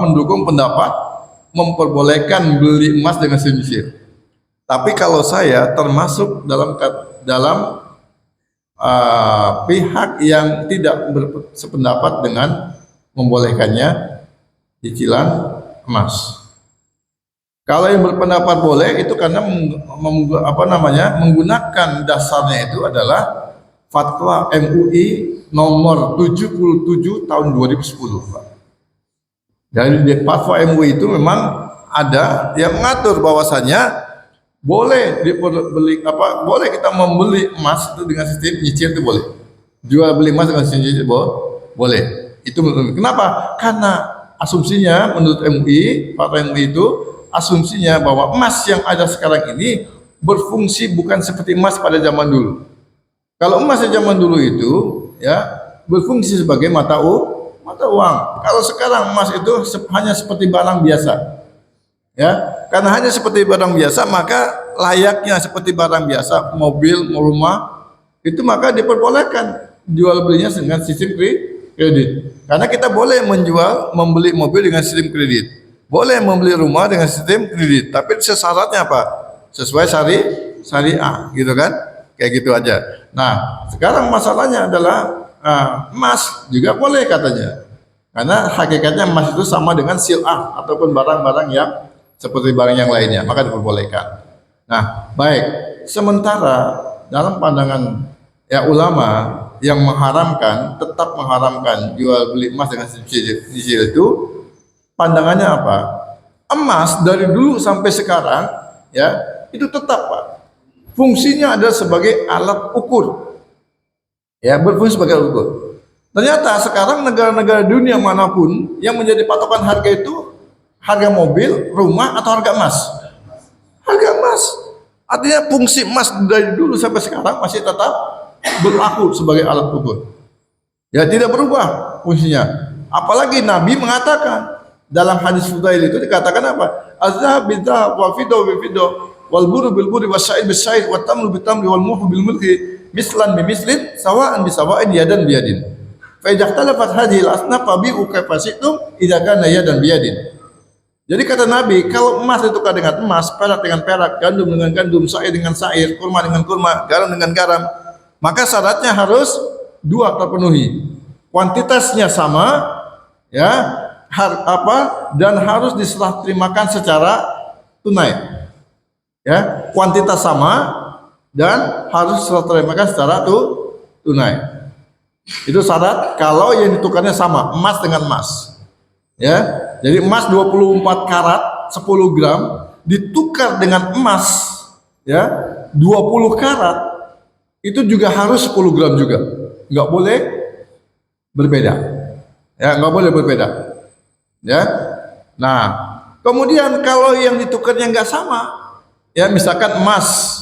mendukung pendapat memperbolehkan beli emas dengan senyisir. Tapi kalau saya termasuk dalam pihak yang tidak sependapat dengan membolehkannya cicilan emas. Kalau yang berpendapat boleh itu karena menggunakan dasarnya itu adalah fatwa MUI nomor 77 tahun 2010, Pak. Dari fatwa MUI itu memang ada yang mengatur bahwasanya boleh boleh kita membeli emas itu dengan sistem nyicil, itu boleh. Jual beli emas dengan sistem nyicil boleh. Itu kenapa? Karena asumsinya menurut MUI, fatwa MUI itu asumsinya bahwa emas yang ada sekarang ini berfungsi bukan seperti emas pada zaman dulu. Kalau emas zaman dulu itu ya berfungsi sebagai mata uang. Kalau sekarang emas itu hanya seperti barang biasa. Ya, karena hanya seperti barang biasa, maka layaknya seperti barang biasa, mobil, rumah, itu maka diperbolehkan jual belinya dengan sistem kredit. Karena kita boleh membeli mobil dengan sistem kredit, boleh membeli rumah dengan sistem kredit, tapi syaratnya apa? Sesuai syariah, gitu kan? Kayak gitu aja. Nah, sekarang masalahnya adalah emas juga boleh katanya, karena hakikatnya emas itu sama dengan sil'ah ataupun barang-barang yang seperti barang yang lainnya, maka diperbolehkan. Nah, baik. Sementara dalam pandangan ya ulama yang tetap mengharamkan jual beli emas dengan cicil itu, pandangannya apa? Emas dari dulu sampai sekarang ya itu tetap, Pak. Fungsinya adalah sebagai alat ukur. Ya, berfungsi sebagai alat ukur. Ternyata sekarang negara-negara dunia manapun yang menjadi patokan harga itu harga mobil, rumah, atau harga emas? Harga emas. Artinya fungsi emas dari dulu sampai sekarang masih tetap berlaku sebagai alat ukur. Ya, tidak berubah fungsinya. Apalagi Nabi mengatakan dalam hadis Fudail itu dikatakan apa? Azhab bidzahab wal fiddah bil fiddah wal buru bil buri wasya'ir bis sya'ir wat tamru bil tamri wal muhu bil mulki mislan bi mislin sawa'an bi sawa'in yadan bi yadin. Fa idza ikhtalafat hadhihi al asnaf fabi'u kayfa syi'tum idza kana yadan bi yadin. Jadi kata Nabi, kalau emas ditukar dengan emas, perak dengan perak, gandum dengan gandum, sair dengan sair, kurma dengan kurma, garam dengan garam, maka syaratnya harus dua terpenuhi. Kuantitasnya sama, ya, dan harus diserah terimakan secara tunai. Ya, kuantitas sama dan harus diserah terimakan secara tunai. Itu syarat kalau yang ditukarnya sama, emas dengan emas. Ya. Jadi emas 24 karat 10 gram ditukar dengan emas ya 20 karat, itu juga harus 10 gram juga. Nggak boleh berbeda. Ya, nggak boleh berbeda. Ya. Nah, kemudian kalau yang ditukarnya nggak sama, ya misalkan emas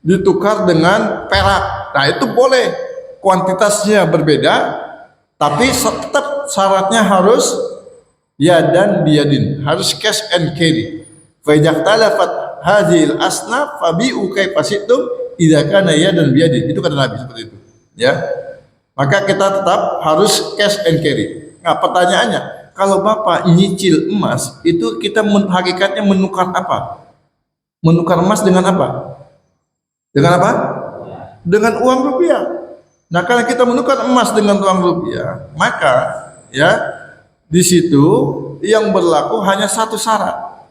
ditukar dengan perak, nah itu boleh, kuantitasnya berbeda, tapi tetap syaratnya harus ya dan biadin, harus cash and carry. Fa idza ikhtalafat hadhil asnaf fabi'u kayfa syi'tum idza kana ya dan biadin. Itu kata Nabi seperti itu. Ya. Maka kita tetap harus cash and carry. Nah, pertanyaannya, kalau Bapak nyicil emas, itu kita hakikatnya menukar apa? Menukar emas dengan apa? Dengan apa? Dengan uang rupiah. Nah, kalau kita menukar emas dengan uang rupiah, maka ya di situ yang berlaku hanya satu syarat,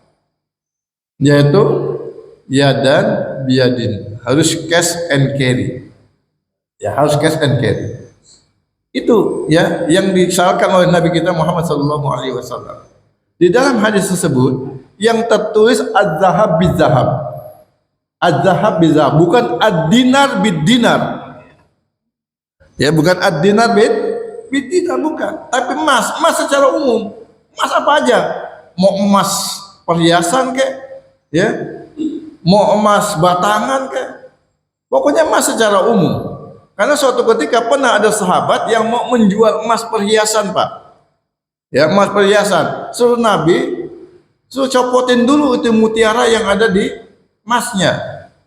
yaitu ya dan biadin, harus cash and carry. Ya, harus cash and carry. Itu ya yang disyaratkan oleh Nabi kita Muhammad SAW. Di dalam hadis tersebut yang tertulis az-zahab biz-zahab. Az-zahab biz-zahab, bukan ad-dinar bid-dinar. Ya, bukan ad-dinar bid-dinar, bukan. Tapi emas secara umum. Emas apa aja? Mau emas perhiasan kek, ya. Mau emas batangan kek. Pokoknya emas secara umum. Karena suatu ketika pernah ada sahabat yang mau menjual emas perhiasan, Pak. Ya, emas perhiasan. Suruh Nabi, suruh copotin dulu itu mutiara yang ada di emasnya.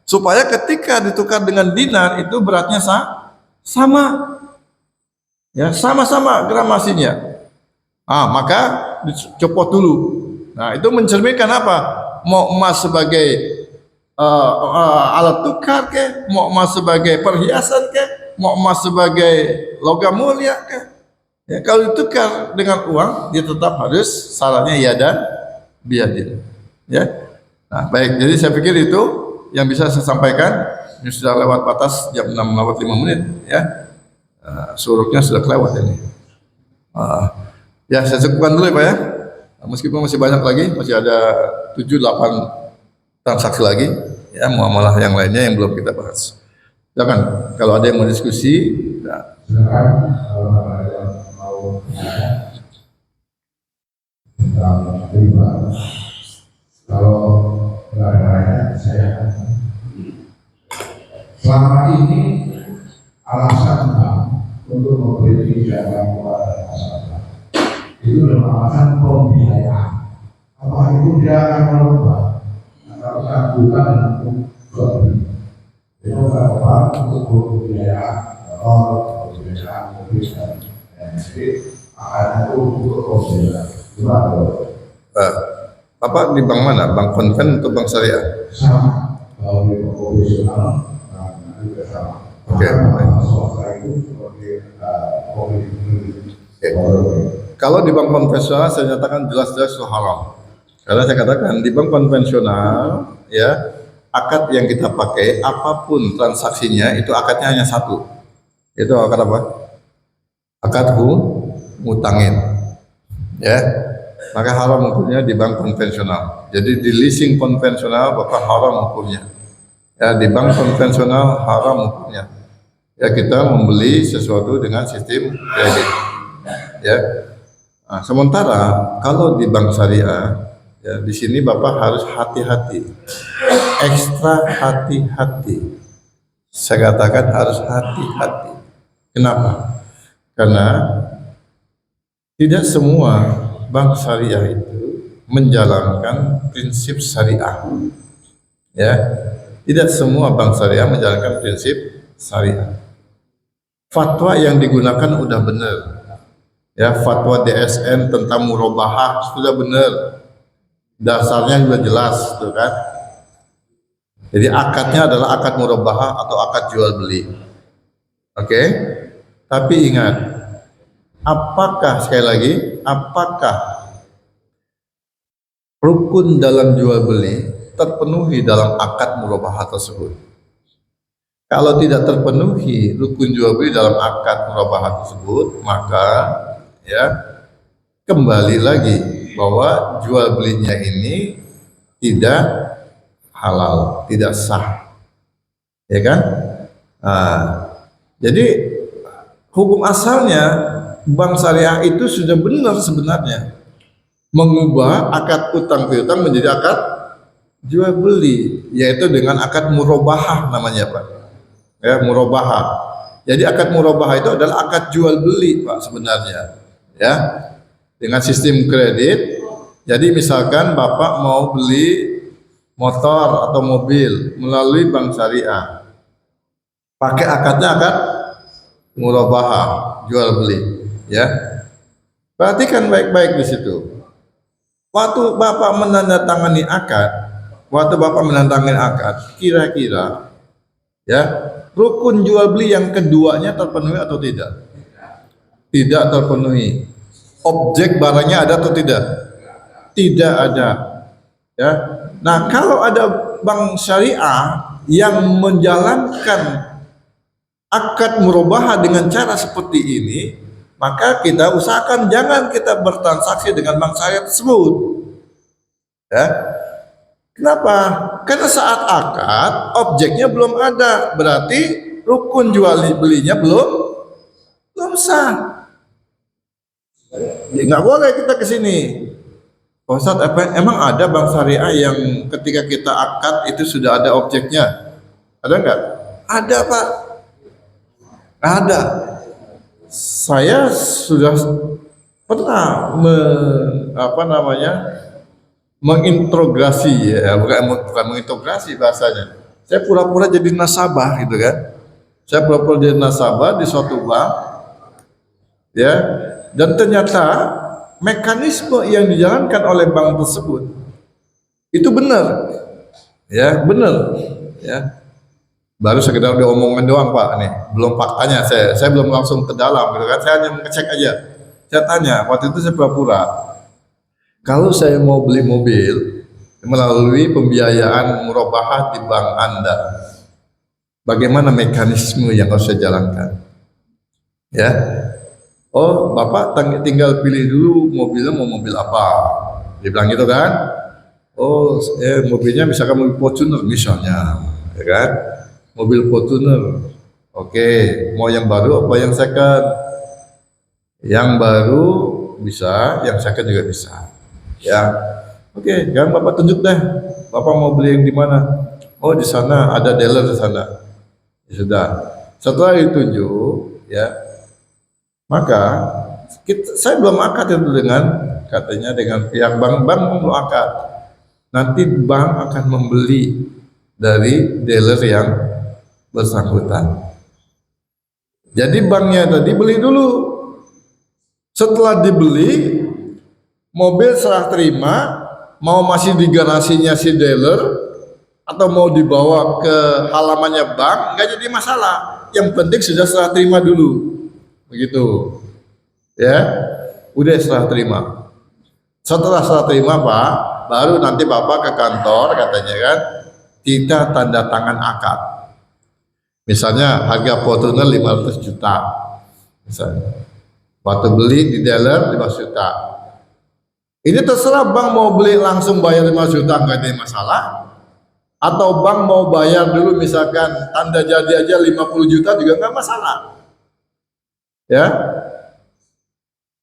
Supaya ketika ditukar dengan dinar itu beratnya sama. Ya, sama-sama gramasinya. Maka dicopot dulu. Nah, itu mencerminkan apa? Mau emas sebagai alat tukar ke, mau emas sebagai perhiasan ke, mau emas sebagai logam mulia ke. Ya, kalau ditukar dengan uang, dia tetap harus syaratnya ya dan biadin. Ya. Nah, baik. Jadi saya pikir itu yang bisa saya sampaikan. Ini sudah lewat batas jam 6:05 ya. Suruknya sudah kelewat ini. Ya, saya cukupkan dulu ya Pak ya. Meskipun masih banyak lagi, masih ada 7-8 transaksi lagi, ya, muamalah yang lainnya yang belum kita bahas. Silakan, kalau ada yang mau diskusi. Silakan kalau ada yang mau tentang riba. Kalau nggak ada saya selama ini alasan untuk memberi pinjaman kepada masyarakat itu adalah alasan pembiayaan. Apakah itu dia akan merubah atau bukan untuk jual beli? Itu apa untuk pembiayaan atau pembiayaan mobil dan jadi akan itu untuk pembiayaan. Bapak di bank mana? Bank konven atau bank syariah? Sama. Kalau di bank konvensional, juga sama. Oke. Swasta itu seperti Kalau di bank konvensional saya nyatakan jelas-jelas itu haram. Karena saya katakan di bank konvensional, ya, akad yang kita pakai apapun transaksinya itu akadnya hanya satu. Itu akad apa? Akad ngutangin. Ya. Maka haram hukumnya di bank konvensional. Jadi di leasing konvensional Bapak haram hukumnya. Ya, di bank konvensional haram hukumnya. Ya, kita membeli sesuatu dengan sistem kredit. Ya. Nah, sementara kalau di bank syariah, ya, di sini Bapak harus hati-hati, ekstra hati-hati. Saya katakan harus hati-hati. Kenapa? Karena tidak semua bank syariah itu menjalankan prinsip syariah. Ya, tidak semua bank syariah menjalankan prinsip syariah. Fatwa yang digunakan udah benar. Ya, fatwa DSN tentang murabahah sudah benar. Dasarnya juga jelas, tuh kan. Jadi akadnya adalah akad murabahah atau akad jual beli. Oke? Tapi ingat, apakah sekali lagi, apakah rukun dalam jual beli terpenuhi dalam akad murabahah tersebut? Kalau tidak terpenuhi rukun jual beli dalam akad murabahah tersebut, maka ya kembali lagi bahwa jual belinya ini tidak halal, tidak sah, ya kan? Nah, jadi hukum asalnya bank syariah itu sudah benar sebenarnya mengubah akad utang piutang menjadi akad jual beli, yaitu dengan akad murabahah namanya Pak. Ya, murabahah. Jadi akad murabahah itu adalah akad jual beli Pak sebenarnya. Ya, dengan sistem kredit. Jadi misalkan Bapak mau beli motor atau mobil melalui bank syariah, pakai akadnya akad murabahah, jual beli, ya. Perhatikan baik-baik di situ. Waktu Bapak menandatangani akad, kira-kira ya rukun jual beli yang keduanya terpenuhi atau tidak? Tidak terpenuhi. Objek barangnya ada atau tidak? Tidak ada. Ya. Nah, kalau ada bank syariah yang menjalankan akad murabahah dengan cara seperti ini, maka kita usahakan jangan kita bertransaksi dengan bank syariah tersebut. Ya. Kenapa? Karena saat akad objeknya belum ada, berarti rukun jual belinya belum sah. Nggak boleh kita ke sini. Pak Ustadz, emang ada bank syariah yang ketika kita akad itu sudah ada objeknya? Ada nggak? Ada, Pak. Ada. Saya sudah pernah mengintegrasi, ya, bukan mengintegrasi bahasanya. Saya pura-pura jadi nasabah gitu kan. Saya pura-pura jadi nasabah di suatu bank, ya, dan ternyata mekanisme yang dijalankan oleh bank tersebut itu benar, ya, benar, ya. Baru sekedar diomongin doang, Pak, nih, belum faktanya. Saya belum langsung ke dalam, gitu kan. Saya hanya mengecek aja. Saya tanya, waktu itu saya pura-pura, kalau saya mau beli mobil melalui pembiayaan murabahah di bank Anda, bagaimana mekanisme yang harus saya jalankan? Ya, oh, Bapak tinggal pilih dulu mobilnya mau mobil apa. Dia bilang gitu kan. Oh, mobilnya misalkan mobil Fortuner misalnya, ya kan? Mobil Fortuner. Oke, mau yang baru apa yang second? Yang baru bisa, yang second juga bisa. Ya. Oke, jangan Bapak tunjuk deh. Bapak mau beli yang di mana? Oh, di sana ada dealer di sana. Ya sudah. Setelah ditunjuk, ya, maka saya belum akad itu dengan pihak bank belum akad. Nanti bank akan membeli dari dealer yang bersangkutan. Jadi banknya tadi beli dulu. Setelah dibeli, mobil serah terima, mau masih di garasinya si dealer atau mau dibawa ke halamannya bank, nggak jadi masalah. Yang penting sudah serah terima dulu. Begitu, ya, udah serah terima. Setelah serah terima, Pak, baru nanti Bapak ke kantor, katanya kan, kita tanda tangan akad. Misalnya harga Fortuner 500 juta, misalnya, waktu beli di dealer 5 juta. Ini terserah bank mau beli langsung bayar 5 juta nggak ada masalah, atau bank mau bayar dulu misalkan tanda jadi aja 50 juta juga nggak masalah. Ya,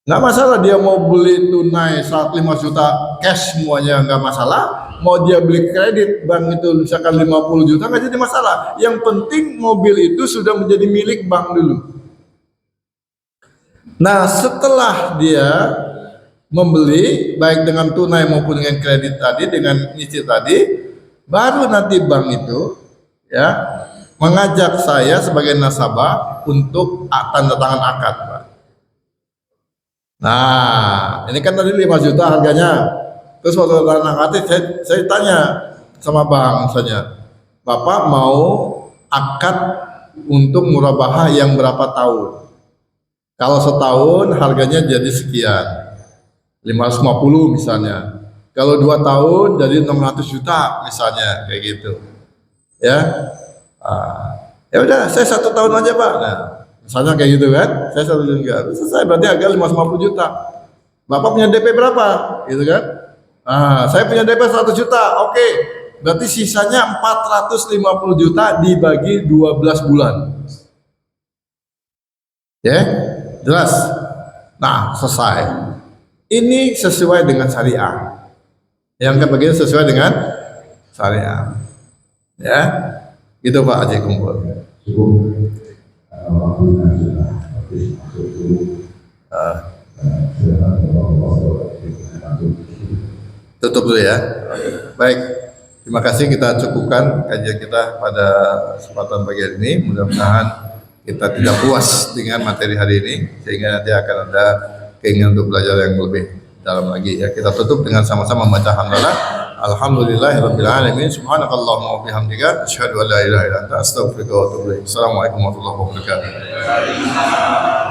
nggak masalah dia mau beli tunai 105 juta cash semuanya nggak masalah, mau dia beli kredit bank itu misalkan 50 juta nggak jadi masalah. Yang penting mobil itu sudah menjadi milik bank dulu. Nah, setelah dia membeli baik dengan tunai maupun dengan kredit tadi, dengan nyicil tadi, baru nanti bank itu, ya, mengajak saya sebagai nasabah untuk tanda tangan akad, Pak. Nah, ini kan tadi 5 juta harganya. Terus waktu tanda tangan akad, saya tanya sama bank misalnya, Bapak mau akad untuk murabahah yang berapa tahun? Kalau setahun harganya jadi sekian, 550 misalnya. Kalau 2 tahun jadi 600 juta misalnya, kayak gitu. Ya. Ya udah, saya 1 tahun aja, Pak. Nah, misalnya kayak gitu kan, saya 1 tahun enggak, selesai berarti harga 550 juta. Bapak punya DP berapa? Gitu kan? Nah, saya punya DP 100 juta. Oke, berarti sisanya 450 juta dibagi 12 bulan. Ya, jelas. Nah, selesai. Ini sesuai dengan syariah. Yang kebagian sesuai dengan syariah. Ya, gitu Pak Haji Kumpul. Tutup dulu ya. Baik, terima kasih, kita cukupkan kajian kita pada kesempatan pagi hari ini. Mudah-mudahan kita tidak puas dengan materi hari ini, sehingga nanti akan ada keinginan untuk belajar yang lebih dalam lagi. Ya, kita tutup dengan sama-sama membaca hamdalah. Alhamdulillahirabbil alamin. Subhanakallahumma wa bihamdika asyhadu an la ilaha illa anta astaghfiruka wa atubu ilaik. Assalamualaikum warahmatullahi wabarakatuh.